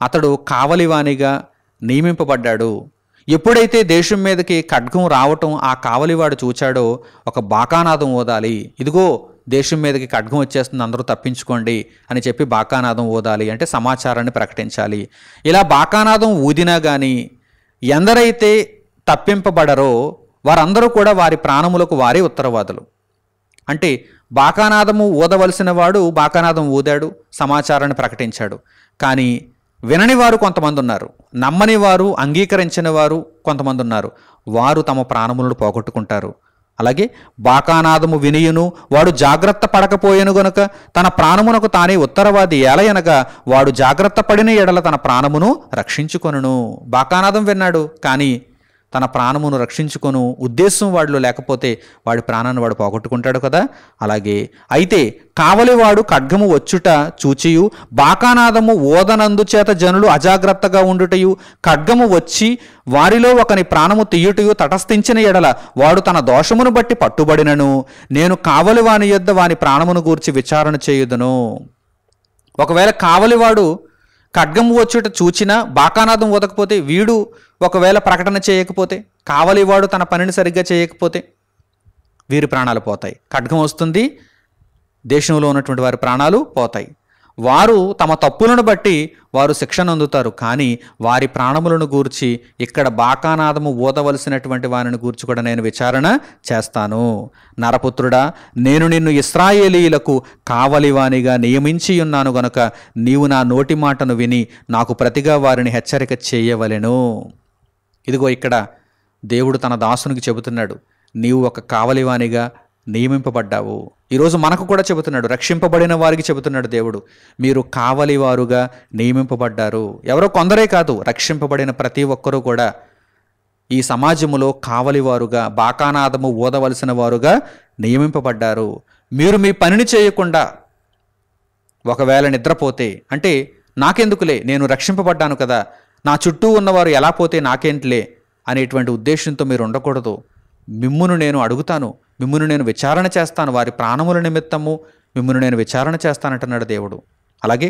అతడు కావలివానిగా నియమింపబడ్డాడు. ఎప్పుడైతే దేశం మీదకి ఖడ్గం రావటం ఆ కావలివాడు చూచాడో ఒక బాకానాదం ఊదాలి, ఇదిగో దేశం మీదకి ఖడ్గం వచ్చేస్తుంది, అందరూ తప్పించుకోండి అని చెప్పి బాకానాదం ఊదాలి, అంటే సమాచారాన్ని ప్రకటించాలి. ఇలా బాకానాదం ఊదినా కానీ ఎందరైతే తప్పింపబడరో వారందరూ కూడా వారి ప్రాణములకు వారే ఉత్తరవాదులు. అంటే బాకానాదము ఊదవలసిన వాడు బాకానాదం ఊదాడు, సమాచారాన్ని ప్రకటించాడు. కానీ వినని వారు కొంతమంది ఉన్నారు, నమ్మని వారు, అంగీకరించిన వారు కొంతమంది ఉన్నారు. వారు తమ ప్రాణములను పోగొట్టుకుంటారు. అలాగే బాకానాదము వినియును వాడు జాగ్రత్త పడకపోయేను గనుక తన ప్రాణమునకు తానే ఉత్తరవాది ఏలయనగా వాడు జాగ్రత్త పడిన ఎడల తన ప్రాణమును రక్షించుకొనును. బాకానాదం విన్నాడు, కానీ తన ప్రాణమును రక్షించుకొను ఉద్దేశం వాడిలో లేకపోతే వాడి ప్రాణాన్ని వాడు పోగొట్టుకుంటాడు కదా. అలాగే అయితే కావలివాడు ఖడ్గము వచ్చుట చూచియు బాకానాదము ఓదనందు చేత జనులు అజాగ్రత్తగా ఉండుటయు ఖడ్గము వచ్చి వారిలో ఒకని ప్రాణము తీయుటయు తటస్థించిన ఎడల వాడు తన దోషమును బట్టి పట్టుబడినను నేను కావలి వాని యొద్ద వాని ప్రాణమును గూర్చి విచారణ చేయుదును. ఒకవేళ కావలివాడు ఖడ్గము వచ్చుట చూచినా బాకానాదం ఊదకపోతే, వీడు ఒకవేళ ప్రకటన చేయకపోతే, కావలివాడు తన పనిని సరిగ్గా చేయకపోతే వీరి ప్రాణాలు పోతాయి. ఖడ్గం వస్తుంది, దేశంలో ఉన్నటువంటి వారి ప్రాణాలు పోతాయి. వారు తమ తప్పులను బట్టి వారు శిక్షను అందుతారు, కానీ వారి ప్రాణములను గూర్చి ఇక్కడ బాకానాదము ఊదవలసినటువంటి వారిని గూర్చి కూడా నేను విచారణ చేస్తాను. నరపుత్రుడా, నేను నిన్ను ఇశ్రాయేలీయులకు కావలివానిగా నియమించి ఉన్నాను గనుక నీవు నా నోటి మాటను విని నాకు ప్రతిగా వారిని హెచ్చరిక చేయవలెను. ఇదిగో ఇక్కడ దేవుడు తన దాసునికి చెబుతున్నాడు, నీవు ఒక కావలివానిగా నియమింపబడ్డావు. ఈరోజు మనకు కూడా చెబుతున్నాడు, రక్షింపబడిన వారికి చెబుతున్నాడు దేవుడు, మీరు కావలివారుగా నియమింపబడ్డారు. ఎవరో కొందరే కాదు, రక్షింపబడిన ప్రతి ఒక్కరూ కూడా ఈ సమాజములో కావలివారుగా, బాకానాదము ఊదవలసిన వారుగా నియమింపబడ్డారు. మీరు మీ పనిని చేయకుండా ఒకవేళ నిద్రపోతే, అంటే నాకెందుకులే, నేను రక్షింపబడ్డాను కదా, నా చుట్టూ ఉన్నవారు ఎలా పోతే నాకేంటిలే అనేటువంటి ఉద్దేశంతో మీరు ఉండకూడదు. మిమ్మును నేను అడుగుతాను, మిమ్మును నేను విచారణ చేస్తాను, వారి ప్రాణముల నిమిత్తము మిమ్మును నేను విచారణ చేస్తానంటున్నాడు దేవుడు. అలాగే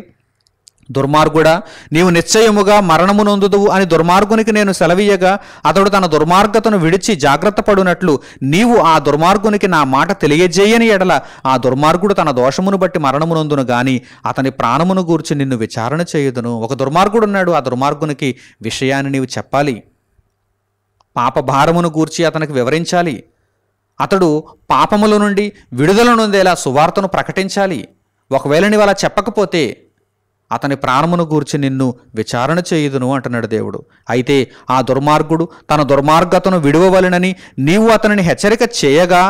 దుర్మార్గుడా, నీవు నిశ్చయముగా మరణము నొందుదువు అని దుర్మార్గునికి నేను సెలవీయగా అతడు తన దుర్మార్గతను విడిచి జాగ్రత్త పడునట్లు నీవు ఆ దుర్మార్గునికి నా మాట తెలియజేయని ఎడల ఆ దుర్మార్గుడు తన దోషమును బట్టి మరణము నొందును గాని అతని ప్రాణమును గూర్చి నిన్ను విచారణ చేయుదును. ఒక దుర్మార్గుడు ఉన్నాడు, ఆ దుర్మార్గునికి విషయాన్ని నీవు చెప్పాలి, పాప భారమును గూర్చి అతనికి వివరించాలి, అతడు పాపముల నుండి విడుదల నొందేలా సువార్తను ప్రకటించాలి. ఒకవేళ నీవు అలా చెప్పకపోతే అతని ప్రాణమును గూర్చి నిన్ను విచారణ చేయుదును అంటున్నాడు దేవుడు. అయితే ఆ దుర్మార్గుడు తన దుర్మార్గతను విడువవలెనని నీవు అతనిని హెచ్చరిక చేయగా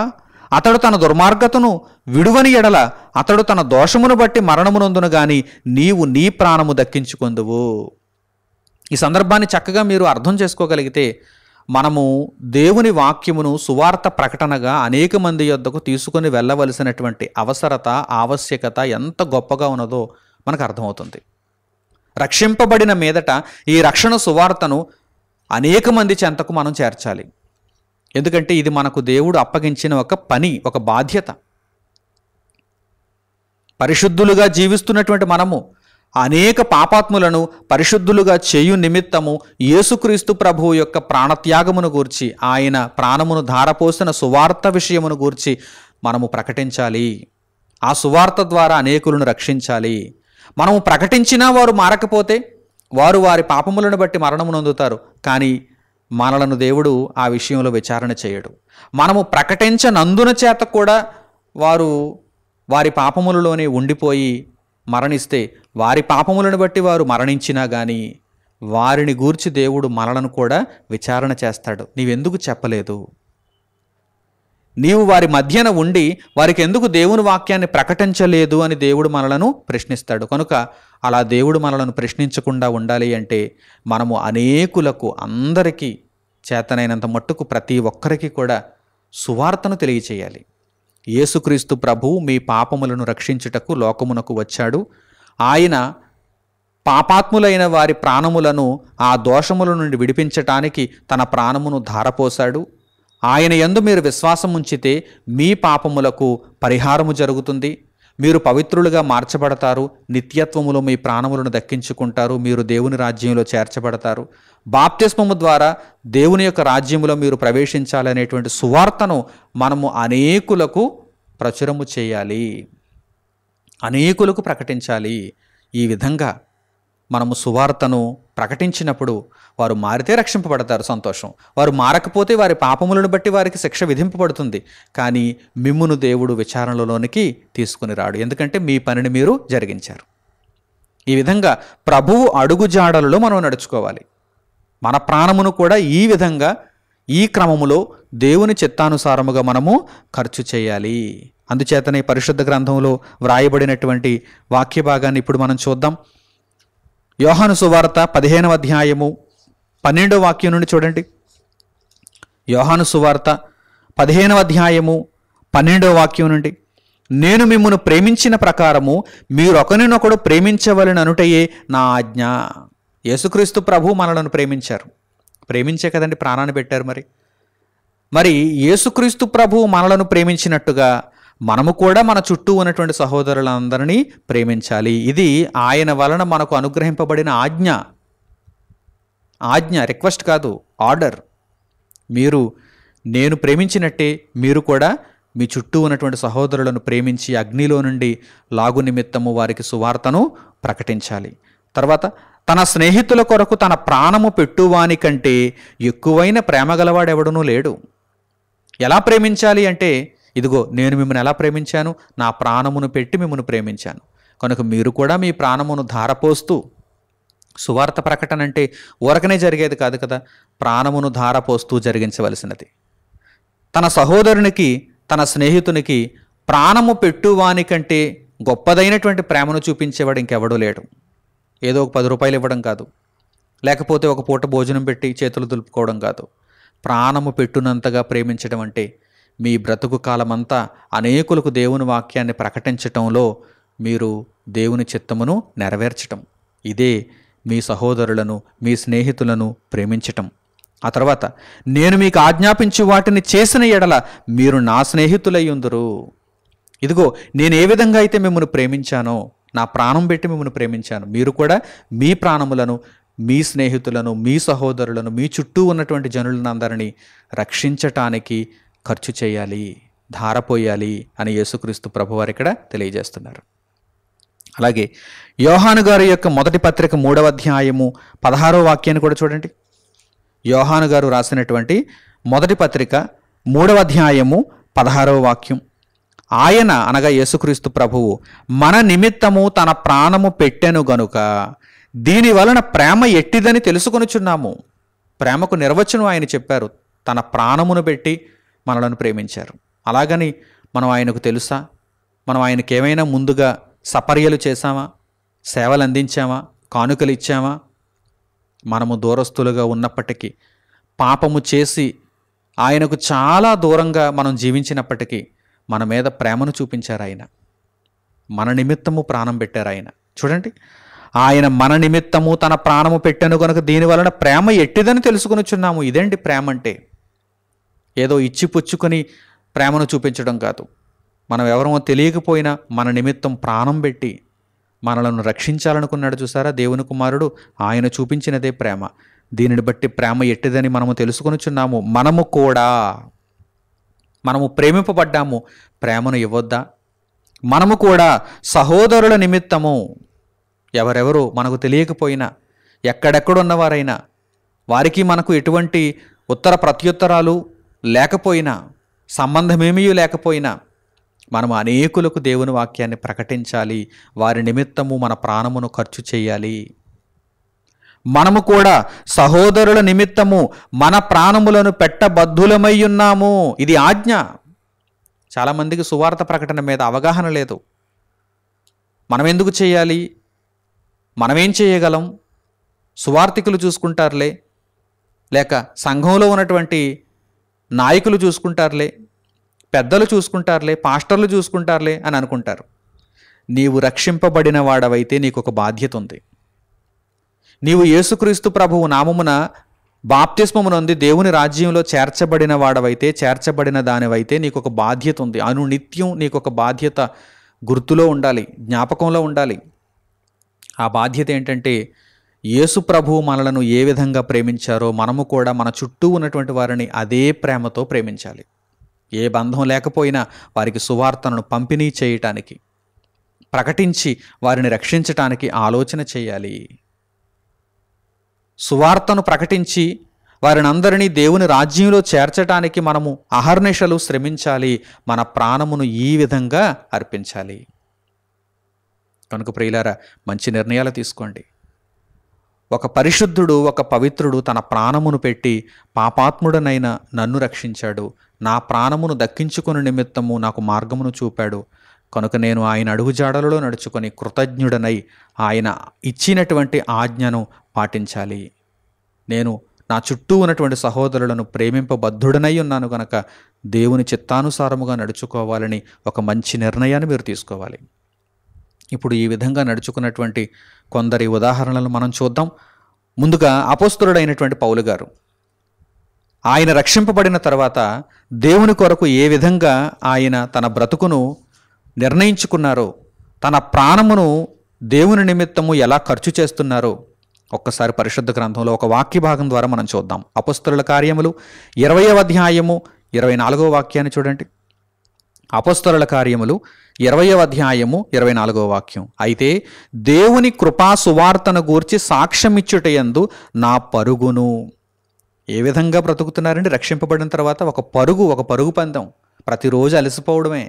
అతడు తన దుర్మార్గతను విడువని ఎడల అతడు తన దోషమును బట్టి మరణమునందును గాని నీవు నీ ప్రాణము దక్కించుకొందువు. ఈ సందర్భాన్ని చక్కగా మీరు అర్థం చేసుకోగలిగితే మనము దేవుని వాక్యమును సువార్త ప్రకటనగా అనేక మంది యొద్దకు తీసుకొని వెళ్ళవలసినటువంటి అవసరత, ఆవశ్యకత ఎంత గొప్పగా ఉన్నదో మనకు అర్థమవుతుంది. రక్షింపబడిన మీదట ఈ రక్షణ సువార్తను అనేక మంది చెంతకు మనం చేర్చాలి. ఎందుకంటే ఇది మనకు దేవుడు అప్పగించిన ఒక పని, ఒక బాధ్యత. పరిశుద్ధులుగా జీవిస్తున్నటువంటి మనము అనేక పాపాత్ములను పరిశుద్ధులుగా చేయు నిమిత్తము యేసుక్రీస్తు ప్రభువు యొక్క ప్రాణత్యాగమును గూర్చి, ఆయన ప్రాణమును ధారపోసిన సువార్త విషయమును గూర్చి మనము ప్రకటించాలి. ఆ సువార్త ద్వారా అనేకులను రక్షించాలి. మనము ప్రకటించినా వారు మారకపోతే వారు వారి పాపములను బట్టి మరణము నొందుతారు, కానీ మనలను దేవుడు ఆ విషయంలో విచారణ చేయడు. మనము ప్రకటించనందున చేత కూడా వారు వారి పాపములలోనే ఉండిపోయి మరణిస్తే, వారి పాపములను బట్టి వారు మరణించినా కానీ వారిని గూర్చి దేవుడు మనలను కూడా విచారణ చేస్తాడు. నీవెందుకు చెప్పలేదు? నీవు వారి మధ్యన ఉండి వారికి ఎందుకు దేవుని వాక్యాన్ని ప్రకటించలేదు అని దేవుడు మనలను ప్రశ్నిస్తాడు. కనుక అలా దేవుడు మనలను ప్రశ్నించకుండా ఉండాలి అంటే మనము అనేకులకు, అందరికీ చేతనైనంత మట్టుకు ప్రతి ఒక్కరికి కూడా సువార్తను తెలియచేయాలి. యేసుక్రీస్తు ప్రభువు మీ పాపములను రక్షించుటకు లోకమునకు వచ్చాడు. ఆయన పాపాత్ములైన వారి ప్రాణములను ఆ దోషముల నుండి విడిపించటానికి తన ప్రాణమును ధారపోశాడు. ఆయన యందు మీరు విశ్వాసం ఉంచితే మీ పాపములకు పరిహారము జరుగుతుంది, మీరు పవిత్రులుగా మార్చబడతారు, నిత్యత్వములో మీ ప్రాణములను దక్కించుకుంటారు, మీరు దేవుని రాజ్యంలో చేర్చబడతారు. బాప్తిస్మము ద్వారా దేవుని యొక్క రాజ్యములో మీరు ప్రవేశించాలనేటువంటి సువార్తను మనము అనేకులకు ప్రచురము చేయాలి, అనేకులకు ప్రకటించాలి. ఈ విధంగా మనము సువార్తను ప్రకటించినప్పుడు వారు మారితే రక్షింపబడతారు, సంతోషం. వారు మారకపోతే వారి పాపములను బట్టి వారికి శిక్ష విధింపబడుతుంది. కానీ మిమ్మును దేవుడు విచారణలోనికి తీసుకుని రాడు, ఎందుకంటే మీ పనిని మీరు జరిగించారు. ఈ విధంగా ప్రభువు అడుగు జాడలలో మనం నడుచుకోవాలి. మన ప్రాణమును కూడా ఈ విధంగా ఈ క్రమములో దేవుని చిత్తానుసారముగా మనము ఖర్చు చేయాలి. అందుచేతనే పరిశుద్ధ గ్రంథంలో వ్రాయబడినటువంటి వాక్య భాగాన్ని ఇప్పుడు మనం చూద్దాం. యోహాను సువార్త 15వ అధ్యాయము 12వ వాక్యం నుండి చూడండి. యోహాను సువార్త 15వ అధ్యాయము 12వ వాక్యం నుండి, నేను మిమ్మును ప్రేమించిన ప్రకారము మీరొకరినొకడు ప్రేమించవలెననుటయే నా ఆజ్ఞ. యేసుక్రీస్తు ప్రభు మనలను ప్రేమించారు. ప్రేమించే కదండి ప్రాణాన్ని పెట్టారు. మరి యేసుక్రీస్తు ప్రభు మనలను ప్రేమించినట్టుగా మనము కూడా మన చుట్టూ ఉన్నటువంటి సహోదరులందరినీ ప్రేమించాలి. ఇది ఆయన వలన మనకు అనుగ్రహింపబడిన ఆజ్ఞ, రిక్వెస్ట్ కాదు, ఆర్డర్. నేను ప్రేమించినట్టే మీరు కూడా మీ చుట్టూ ఉన్నటువంటి సహోదరులను ప్రేమించి అగ్నిలో నుండి లాగు నిమిత్తము వారికి సువార్తను ప్రకటించాలి. తర్వాత, తన స్నేహితుల కొరకు తన ప్రాణము పెట్టువాని కంటే ఎక్కువైన ప్రేమ గలవాడెవడనూ లేడు. ఎలా ప్రేమించాలి అంటే, ఇదిగో నేను మిమ్మల్ని ఎలా ప్రేమించాను, నా ప్రాణమును పెట్టి మిమ్మల్ని ప్రేమించాను కనుక మీరు కూడా మీ ప్రాణమును ధారపోస్తూ, సువార్త ప్రకటన అంటే ఊరకనే జరిగేది కాదు కదా, ప్రాణమును ధారపోస్తూ జరిగించవలసినది. తన సహోదరునికి, తన స్నేహితునికి ప్రాణము పెట్టువాని కంటే గొప్పదైనటువంటి ప్రేమను చూపించేవాడు ఇంకెవడూ లేడు. ఏదో ఒక 10 రూపాయలు ఇవ్వడం కాదు, లేకపోతే ఒక పూట భోజనం పెట్టి చేతులు దులుపుకోవడం కాదు. ప్రాణము పెట్టునంతగా ప్రేమించడం అంటే మీ బ్రతుకు కాలమంతా అనేకులకు దేవుని వాక్యాన్ని ప్రకటించటంలో మీరు దేవుని చిత్తమును నెరవేర్చటం. ఇదే మీ సహోదరులను, మీ స్నేహితులను ప్రేమించటం. ఆ తర్వాత, నేను మీకు ఆజ్ఞాపించు వాటిని చేసిన ఎడల మీరు నా స్నేహితులయ్యుందురు. ఇదిగో నేను ఏ విధంగా అయితే మిమ్మల్ని ప్రేమించానో, నా ప్రాణం పెట్టి మిమ్మల్ని ప్రేమించాను, మీరు కూడా మీ ప్రాణములను, మీ స్నేహితులను, మీ సహోదరులను, మీ చుట్టూ ఉన్నటువంటి జనులను అందరినీ రక్షించటానికి ఖర్చు చేయాలి, ధారపోయాలి అని యేసుక్రీస్తు ప్రభువారు ఇక్కడ తెలియజేస్తున్నారు. అలాగే యోహాను గారి యొక్క మొదటి పత్రిక 3వ అధ్యాయము 16వ వాక్యాన్ని కూడా చూడండి. యోహాను గారు రాసినటువంటి మొదటి పత్రిక 3వ అధ్యాయము 16వ వాక్యం, ఆయన అనగా యేసుక్రీస్తు ప్రభువు మన నిమిత్తము తన ప్రాణము పెట్టెను గనుక దీని వలన ప్రేమ ఎట్టిదని తెలుసుకొనుచున్నాము. ప్రేమకు నిర్వచనం ఆయన చెప్పారు. తన ప్రాణమును పెట్టి మనలను ప్రేమించారు. అలాగని మనం ఆయనకు తెలుసా? మనం ఆయనకి ఏమైనా ముందుగా సపర్యలు చేశామా? సేవలు అందించామా? కానుకలు ఇచ్చామా? మనము దూరస్తులుగా ఉన్నప్పటికీ, పాపము చేసి ఆయనకు చాలా దూరంగా మనం జీవించినప్పటికీ మన మీద ప్రేమను చూపించారు ఆయన. మన నిమిత్తము ప్రాణం పెట్టారు ఆయన. చూడండి, ఆయన మన నిమిత్తము తన ప్రాణము పెట్టెను కనుక దీని వలన ప్రేమ ఎట్టిదని తెలుసుకొనుచున్నాము. ఇదేంటి ప్రేమ అంటే? ఏదో ఇచ్చి పుచ్చుకొని ప్రేమను చూపించడం కాదు. మనం ఎవరమో తెలియకపోయినా మన నిమిత్తం ప్రాణం పెట్టి మనలను రక్షించాలనుకున్నాడు చూసారా దేవుని కుమారుడు, ఆయన చూపించినదే ప్రేమ. దీనిని బట్టి ప్రేమ ఎట్టిదని మనము తెలుసుకొనుచున్నాము. మనము ప్రేమింపబడ్డాము, ప్రేమను ఇవ్వొద్దా? మనము కూడా సహోదరుల నిమిత్తము, ఎవరెవరు మనకు తెలియకపోయినా, ఎక్కడెక్కడున్నవారైనా, వారికి మనకు ఎటువంటి ఉత్తర ప్రత్యుత్తరాలు లేకపోయినా, సంబంధమేమీ లేకపోయినా, మనము అనేకులకు దేవుని వాక్యాన్ని ప్రకటించాలి. వారి నిమిత్తము మన ప్రాణమును ఖర్చు చేయాలి. మనము కూడా సహోదరుల నిమిత్తము మన ప్రాణములను పెట్టబద్ధులమై ఉన్నాము. ఇది ఆజ్ఞ. చాలామందికి సువార్త ప్రకటన మీద అవగాహన లేదు. మనం ఎందుకు చేయాలి? మనమేం చేయగలం? సువార్థికులు చూసుకుంటారులే, లేక సంఘంలో ఉన్నటువంటి నాయకులు చూసుకుంటారులే, పెద్దలు చూసుకుంటారులే, పాస్టర్లు చూసుకుంటారులే అని అనుకుంటారు. నీవు రక్షింపబడిన వాడవైతే నీకు ఒక బాధ్యత ఉంది. నీవు యేసుక్రీస్తు ప్రభువు నామమున బాప్తిస్మము నొంది దేవుని రాజ్యంలో చేర్చబడిన వాడవైతే, చేర్చబడిన దానివైతే నీకు ఒక బాధ్యత ఉంది. నిత్యం నీకు ఒక బాధ్యత గుర్తులో ఉండాలి, జ్ఞాపకంలో ఉండాలి. ఆ బాధ్యత ఏంటంటే, యేసు ప్రభువు మనలను ఏ విధంగా ప్రేమించారో మనము కూడా మన చుట్టూ ఉన్నటువంటి వారిని అదే ప్రేమతో ప్రేమించాలి. ఏ బంధం లేకపోయినా వారికి సువార్తను పంపిణీ చేయటానికి, ప్రకటించి వారిని రక్షించటానికి ఆలోచన చేయాలి. సువార్తను ప్రకటించి వారిని అందరినీ దేవుని రాజ్యంలో చేర్చటానికి మనము అహర్నిశలు శ్రమించాలి. మన ప్రాణమును ఈ విధంగా అర్పించాలి. కనుక ప్రియులారా, మంచి నిర్ణయాలు తీసుకోండి. ఒక పరిశుద్ధుడు, ఒక పవిత్రుడు తన ప్రాణమును పెట్టి పాపాత్ముడనైన నన్ను రక్షించాడు. నా ప్రాణమును దక్కించుకుని నిమిత్తము నాకు మార్గమును చూపాడు. కనుక నేను ఆయన అడుగుజాడలలో నడుచుకొని కృతజ్ఞుడనై ఆయన ఇచ్చినటువంటి ఆజ్ఞను పాటించాలి. నేను నా చుట్టూ ఉన్నటువంటి సహోదరులను ప్రేమింపబద్ధుడనై ఉన్నాను కనుక దేవుని చిత్తానుసారముగా నడుచుకోవాలని ఒక మంచి నిర్ణయాన్ని మీరు తీసుకోవాలి. ఇప్పుడు ఈ విధంగా నడుచుకున్నటువంటి కొందరి ఉదాహరణలను మనం చూద్దాం. ముందుగా అపోస్తలుడైనటువంటి పౌలు గారు, ఆయన రక్షింపబడిన తర్వాత దేవుని కొరకు ఏ విధంగా ఆయన తన బ్రతుకును నిర్ణయించుకున్నారో, తన ప్రాణమును దేవుని నిమిత్తము ఎలా ఖర్చు చేస్తున్నారో ఒక్కసారి పరిశుద్ధ గ్రంథంలో ఒక వాక్య భాగం ద్వారా మనం చూద్దాం. అపోస్తలుల కార్యములు 20వ అధ్యాయము 24వ వాక్యాన్ని చూడండి. అపోస్తలుల కార్యములు 20వ అధ్యాయము 24వ వాక్యం. అయితే దేవుని కృపా సువార్తను గూర్చి సాక్ష్యమిచ్చుటయందు నా పరుగును. ఏ విధంగా బ్రతుకుతున్నారండి? రక్షింపబడిన తర్వాత ఒక పరుగు పందెం. ప్రతిరోజు అలసిపోవడమే.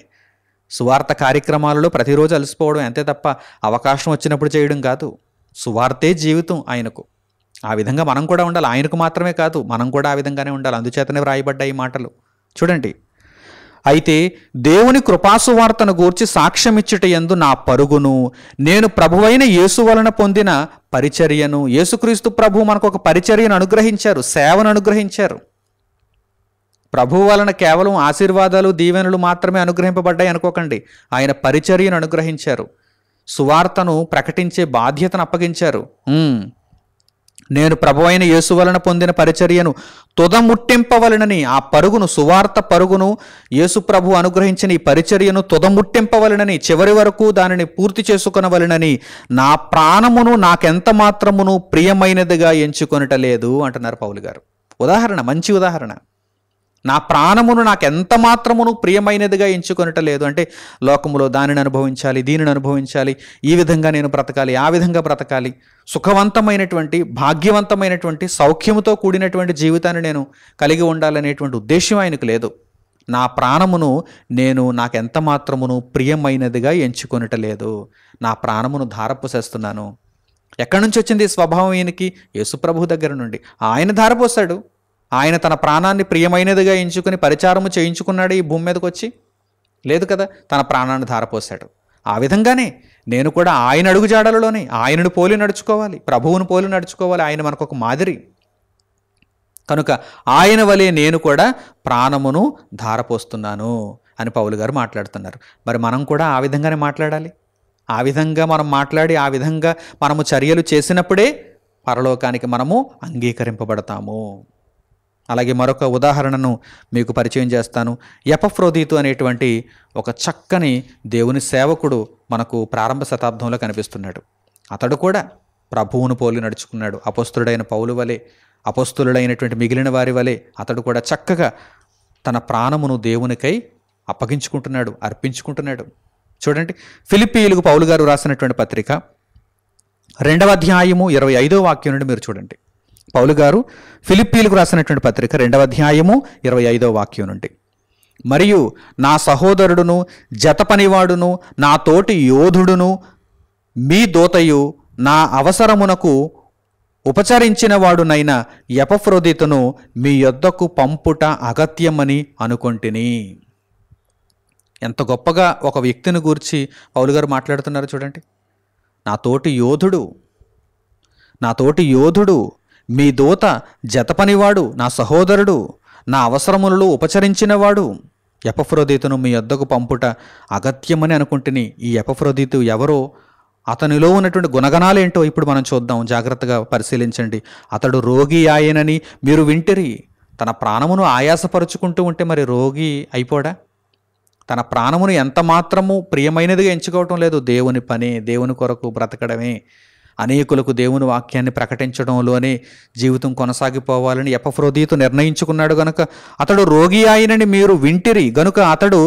సువార్త కార్యక్రమాలలో ప్రతిరోజు అలసిపోవడం, అంతే తప్ప అవకాశం వచ్చినప్పుడు చేయడం కాదు. సువార్తే జీవితం ఆయనకు. ఆ విధంగా మనం కూడా ఉండాలి. ఆయనకు మాత్రమే కాదు, మనం కూడా ఆ విధంగానే ఉండాలి. అందుచేతనే వ్రాయబడ్డాయి ఈ మాటలు. చూడండి, అయితే దేవుని కృపాసువార్తను గూర్చి సాక్ష్యమిచ్చుటయందు నా పరుగును, నేను ప్రభువైన యేసు వలన పొందిన పరిచర్యను. యేసుక్రీస్తు ప్రభు మనకు ఒక పరిచర్యను అనుగ్రహించారు, సేవను అనుగ్రహించారు. ప్రభువు వలన కేవలం ఆశీర్వాదాలు, దీవెనలు మాత్రమే అనుగ్రహింపబడ్డాయి అనుకోకండి. ఆయన పరిచర్యను అనుగ్రహించారు, సువార్తను ప్రకటించే బాధ్యతను అప్పగించారు. నేను ప్రభువైన యేసు వలన పొందిన పరిచర్యను తుదముట్టింపవలనని, ఆ పరుగును, సువార్త పరుగును, యేసు ప్రభు అనుగ్రహించిన ఈ పరిచర్యను తుదముట్టింపవలనని, చివరి వరకు దానిని పూర్తి చేసుకొనవలనని నా ప్రాణమును నాకెంత మాత్రమును ప్రియమైనదిగా ఎంచుకొనటలేదు అంటున్నారు పౌలు గారు. ఉదాహరణ, మంచి ఉదాహరణ. నా ప్రాణమును నాకెంత మాత్రమును ప్రియమైనదిగా ఎంచుకొనటలేదు అంటే, లోకములో దానిని అనుభవించాలి, దీనిని అనుభవించాలి, ఈ విధంగా నేను బ్రతకాలి, ఆ విధంగా బ్రతకాలి, సుఖవంతమైనటువంటి, భాగ్యవంతమైనటువంటి, సౌఖ్యముతో కూడినటువంటి జీవితాన్ని నేను కలిగి ఉండాలనేటువంటి ఉద్దేశం ఆయనకు లేదు. నా ప్రాణమును నేను నాకెంత మాత్రమును ప్రియమైనదిగా ఎంచుకొనటలేదు. నా ప్రాణమును ధారపోసేస్తున్నాను. ఎక్కడి నుంచి వచ్చింది ఈ స్వభావం ఈయనకి? యేసుప్రభు దగ్గర నుండి. ఆయన ధారపోసాడు. ఆయన తన ప్రాణాన్ని ప్రియమైనదిగా ఎంచుకుని పరిచారము చేయించుకున్నాడు ఈ భూమి మీదకి వచ్చి? లేదు కదా, తన ప్రాణాన్ని ధారపోసాడు. ఆ విధంగానే నేను కూడా ఆయన అడుగుజాడలలోనే ఆయనను పోలి నడుచుకోవాలి, ప్రభువును పోలి నడుచుకోవాలి. ఆయన మనకు ఒక మాదిరి కనుక ఆయన వలె నేను కూడా ప్రాణమును ధారపోస్తున్నాను అని పౌలు గారు మాట్లాడుతున్నారు. మరి మనం కూడా ఆ విధంగానే మాట్లాడాలి. ఆ విధంగా మనం మాట్లాడి, ఆ విధంగా మనము చర్యలు చేసినప్పుడే పరలోకానికి మనము అంగీకరింపబడతాము. అలాగే మరొక ఉదాహరణను మీకు పరిచయం చేస్తాను. ఎపఫ్రోదీతు అనేటువంటి ఒక చక్కని దేవుని సేవకుడు మనకు ప్రారంభ శతాబ్దంలో కనిపిస్తున్నాడు. అతడు కూడా ప్రభువును పోలి నడుచుకున్నాడు. అపోస్తులుడైన పౌలు వలె, అపోస్తులుడైనటువంటి మిగిలిన వారి వలె అతడు కూడా చక్కగా తన ప్రాణమును దేవునికై అప్పగించుకుంటున్నాడు, అర్పించుకుంటున్నాడు. చూడండి, ఫిలిప్పీయులకు పౌలు గారు రాసినటువంటి పత్రిక 2వ అధ్యాయము 25వ వాక్యం నుండి మీరు చూడండి. పౌలు గారు ఫిలిప్పీయులకు రాసినటువంటి పత్రిక 2వ అధ్యాయము 25వ వాక్యం నుండి, మరియు నా సహోదరుడును, జతపనివాడును, నా తోటి యోధుడును, మీ దూతయు, నా అవసరమునకు ఉపచరించిన వాడునైన ఎపఫ్రోదీతును మీ యొద్దకు పంపుట అగత్యమని అనుకొంటిని. ఎంత గొప్పగా ఒక వ్యక్తిని గూర్చి పౌలు గారు మాట్లాడుతున్నారు చూడండి. నా తోటి యోధుడు, మీ దూత, జతపనివాడు, నా సహోదరుడు, నా అవసరములలో ఉపచరించినవాడు ఎపఫ్రోదీతును మీ యొద్దకు పంపుట అగత్యమని అనుకుంటుని. ఈ ఎపఫ్రోదీతు ఎవరో, అతనిలో ఉన్నటువంటి గుణగణాలేంటో ఇప్పుడు మనం చూద్దాం. జాగ్రత్తగా పరిశీలించండి. అతడు రోగి ఆయనని మీరు వింటిరి. తన ప్రాణమును ఆయాసపరుచుకుంటూ ఉంటే మరి రోగి అయిపోడా? తన ప్రాణమును ఎంత మాత్రము ప్రియమైనదిగా ఎంచుకోవటం లేదు. దేవుని పని, దేవుని కొరకు బ్రతకడమే, అనేకులకు దేవుని వాక్యాన్ని ప్రకటించడంలోనే జీవితం కొనసాగిపోవాలని ఎపఫ్రోదీతు నిర్ణయించుకున్నాడు గనుక అతడు రోగి ఆయనని మీరు వింటిరి గనుక అతడు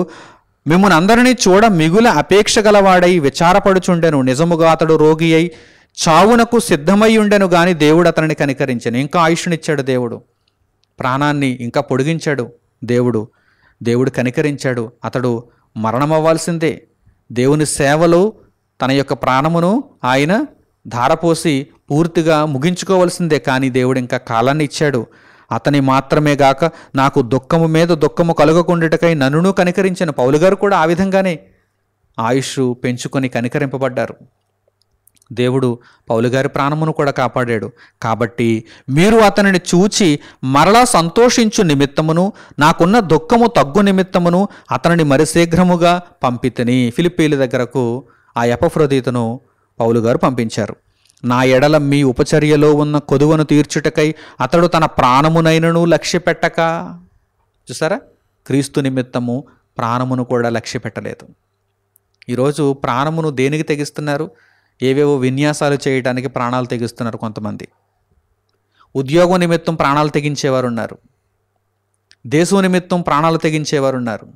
మిమ్మల్ని అందరినీ చూడ మిగుల అపేక్ష గలవాడై విచారపడుచుండెను. నిజముగా అతడు రోగి అయి చావునకు సిద్ధమై ఉండెను గాని దేవుడు అతనిని కనికరించెను. ఇంకా ఆయుష్నిచ్చాడు దేవుడు, ప్రాణాన్ని ఇంకా పొడిగించాడు దేవుడు కనికరించాడు. అతడు మరణమవ్వాల్సిందే. దేవుని సేవలో తన యొక్క ప్రాణమును ఆయన ధారపోసి పూర్తిగా ముగించుకోవాల్సిందే. కానీ దేవుడు ఇంకా కాలాన్ని ఇచ్చాడు. అతని మాత్రమే గాక నాకు దుఃఖము మీద దుఃఖము కలుగకుండుటకై నన్నును కనికరించిన పౌలు గారు కూడా ఆ విధంగానే ఆయుష్ పెంచుకొని కనికరింపబడ్డారు. దేవుడు పౌలు గారి ప్రాణమును కూడా కాపాడాడు. కాబట్టి మీరు అతనిని చూచి మరలా సంతోషించు నిమిత్తమును నాకున్న దుఃఖము తగ్గు నిమిత్తమును అతనిని మరి శీఘ్రముగా పంపితిని. ఫిలిప్పీల దగ్గరకు ఆ ఎపఫ్రోదీతును పౌలు గారు పంపించారు. నా ఎడల మీ ఉపచర్యలో ఉన్న కొదువను తీర్చుటకై అతడు తన ప్రాణమునైనను లక్ష్య పెట్టక, చూసారా, క్రీస్తు నిమిత్తము ప్రాణమును కూడా లక్ష్య పెట్టలేదు. ఈరోజు ప్రాణమును దేనికి తెగిస్తున్నారు? ఏవేవో విన్యాసాలు చేయడానికి ప్రాణాలు తెగిస్తున్నారు కొంతమంది. ఉద్యోగం నిమిత్తం ప్రాణాలు తెగించేవారు ఉన్నారు. దేశం నిమిత్తం ప్రాణాలు తెగించేవారు ఉన్నారు.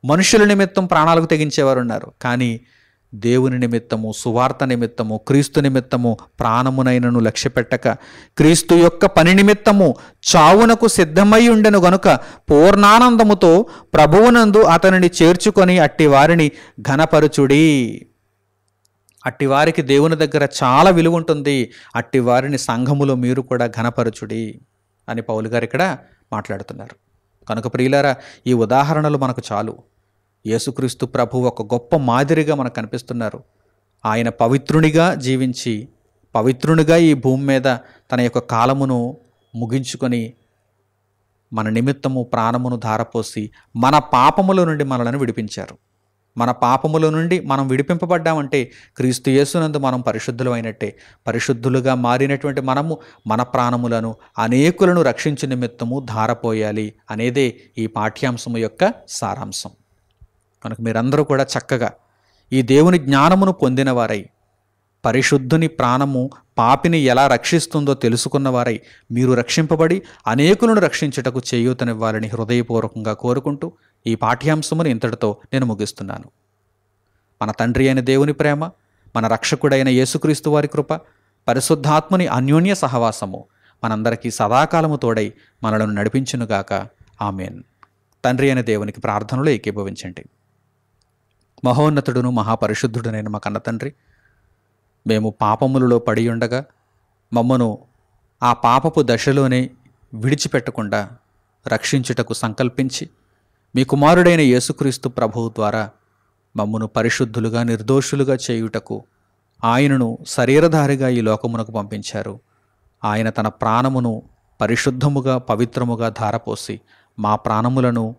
మనుషుల నిమిత్తం ప్రాణాలకు తెగించేవారు ఉన్నారు. కానీ దేవుని నిమిత్తము, సువార్త నిమిత్తము, క్రీస్తు నిమిత్తము ప్రాణమునైనను లక్ష్య పెట్టక క్రీస్తు యొక్క పని నిమిత్తము చావునకు సిద్ధమై ఉండెను గనుక పూర్ణానందముతో ప్రభువునందు అతనిని చేర్చుకొని అట్టి వారిని ఘనపరచుడి. అట్టి వారికి దేవుని దగ్గర చాలా విలువ ఉంటుంది. అట్టి వారిని సంఘములో మీరు కూడా ఘనపరచుడి అని పౌలు గారు ఇక్కడ మాట్లాడుతున్నారు. కనుక ప్రియులారా, ఈ ఉదాహరణలు మనకు చాలు. యేసుక్రీస్తు ప్రభు ఒక గొప్ప మాదిరిగా మనకు కనిపిస్తున్నారు. ఆయన పవిత్రునిగా జీవించి పవిత్రునిగా ఈ భూమి మీద తన యొక్క కాలమును ముగించుకొని మన నిమిత్తము ప్రాణమును ధారపోసి మన పాపముల నుండి మనలను విడిపించారు. మన పాపముల నుండి మనం విడిపింపబడ్డామంటే క్రీస్తు యేసునందు మనం పరిశుద్ధులు అయినట్టే. పరిశుద్ధులుగా మారినటువంటి మనము మన ప్రాణములను అనేకులను రక్షించు నిమిత్తము ధారపోయాలి అనేదే ఈ పాఠ్యాంశము యొక్క సారాంశం. కనుక మీరందరూ కూడా చక్కగా ఈ దేవుని జ్ఞానమును పొందినవారై, పరిశుద్ధుని ప్రాణము పాపిని ఎలా రక్షిస్తుందో తెలుసుకున్నవారై మీరు రక్షింపబడి అనేకులను రక్షించుటకు చేయూతనివ్వాలని హృదయపూర్వకంగా కోరుకుంటూ ఈ పాఠ్యాంశమును ఇంతటితో నేను ముగిస్తున్నాను. మన తండ్రి అయిన దేవుని ప్రేమ, మన రక్షకుడైన యేసుక్రీస్తు వారి కృప, పరిశుద్ధాత్ముని అన్యోన్య సహవాసము మనందరికీ సదాకాలము తోడై మనలను నడిపించునుగాక. ఆమేన్. తండ్రి అయిన దేవునికి ప్రార్థనలో ఏకీభవించండి. మహోన్నతుడును మహాపరిశుద్ధుడునైన మా కన్న తండ్రి, మేము పాపములలో పడి ఉండగా మమ్మను ఆ పాపపు దశలోనే విడిచిపెట్టకుండా రక్షించుటకు సంకల్పించి మీ కుమారుడైన యేసుక్రీస్తు ప్రభువు ద్వారా మమ్మను పరిశుద్ధులుగా, నిర్దోషులుగా చేయుటకు ఆయనను శరీరధారిగా ఈ లోకమునకు పంపించారు. ఆయన తన ప్రాణమును పరిశుద్ధముగా, పవిత్రముగా ధారపోసి మా ప్రాణములను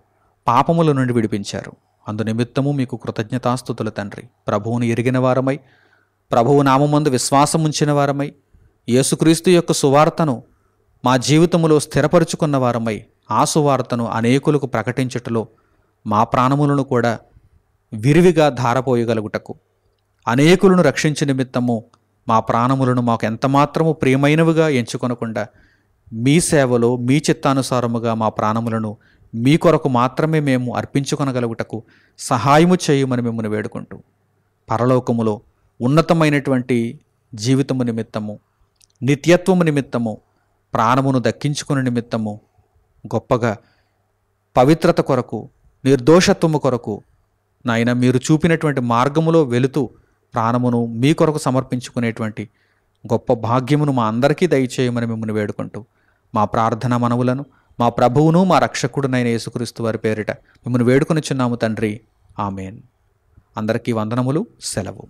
పాపముల నుండి విడిపించారు. అందునిమిత్తము మీకు కృతజ్ఞతాస్తుతులు తండ్రి. ప్రభువును ఎరిగిన వారమై, ప్రభువు నామమందు విశ్వాసముంచిన వారమై, యేసుక్రీస్తు యొక్క సువార్తను మా జీవితములో స్థిరపరుచుకున్న వారమై, ఆ సువార్తను అనేకులకు ప్రకటించుటలో మా ప్రాణములను కూడా విరివిగా ధారపోయగలుగుటకు, అనేకులను రక్షించే నిమిత్తము మా ప్రాణములను మాకు ఎంతమాత్రము ప్రియమైనవిగా ఎంచుకొనకుండా మీ సేవలో మీ చిత్తానుసారముగా మా ప్రాణములను మీ కొరకు మాత్రమే మేము అర్పించుకొనగలుగుటకు సహాయము చేయమని మిమ్మల్ని వేడుకుంటూ, పరలోకములో ఉన్నతమైనటువంటి జీవితము నిమిత్తము, నిత్యత్వము నిమిత్తము, ప్రాణమును దక్కించుకునే నిమిత్తము, గొప్పగా పవిత్రత కొరకు, నిర్దోషత్వము కొరకు నాయన మీరు చూపినటువంటి మార్గములో వెళుతూ ప్రాణమును మీ కొరకు సమర్పించుకునేటువంటి గొప్ప భాగ్యమును మా అందరికీ దయచేయమని మిమ్మల్ని వేడుకుంటూ, మా ప్రార్థన మనవులను మా ప్రభువును మా రక్షకుడునైన యేసుక్రీస్తు వారి పేరిట మిమ్మల్ని వేడుకొనిచున్నాము తండ్రి. ఆమేన్. అందరికీ వందనములు. సెలవు.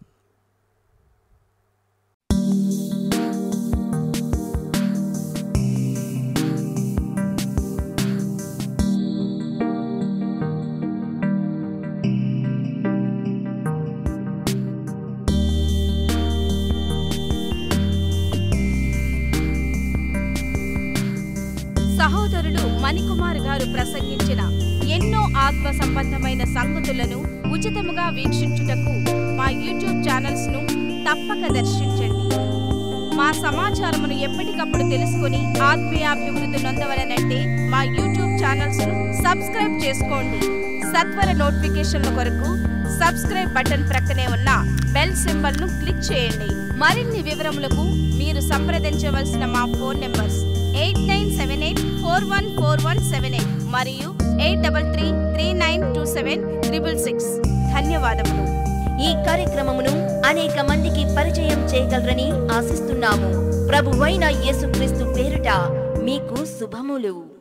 సహోదరులు మణికుమార్ గారు ప్రసంగించిన ఎన్నో ఆత్మ సంబంధమైన సంగతులను ఉచితముగా వీక్షించుటకు మా యూట్యూబ్ ఛానల్స్ ను తప్పక దర్శించండి. మా సమాచారమును ఎప్పటికప్పుడు తెలుసుకుని ఆత్మీయాభివృద్ధి నొందవలనంటే మా యూట్యూబ్ ఛానల్స్ ను సబ్స్క్రైబ్ చేసుకోండి. సత్వర నోటిఫికేషన్ల కొరకు సబ్స్క్రైబ్ బటన్ ప్రక్కనే ఉన్న బెల్ సింబల్ ను క్లిక్ చేయండి. మరిన్ని వివరములకు మీరు సంప్రదించవలసిన మా ఫోన్ నెంబర్స్ 8978414178 మరియు 8333927666. ధన్యవాదములు. ఈ కార్యక్రమమును అనేక మందికి పరిచయం చేయగలరని ఆశిస్తున్నాము. ప్రభువైన యేసుక్రీస్తు పేరిట మీకు శుభములు.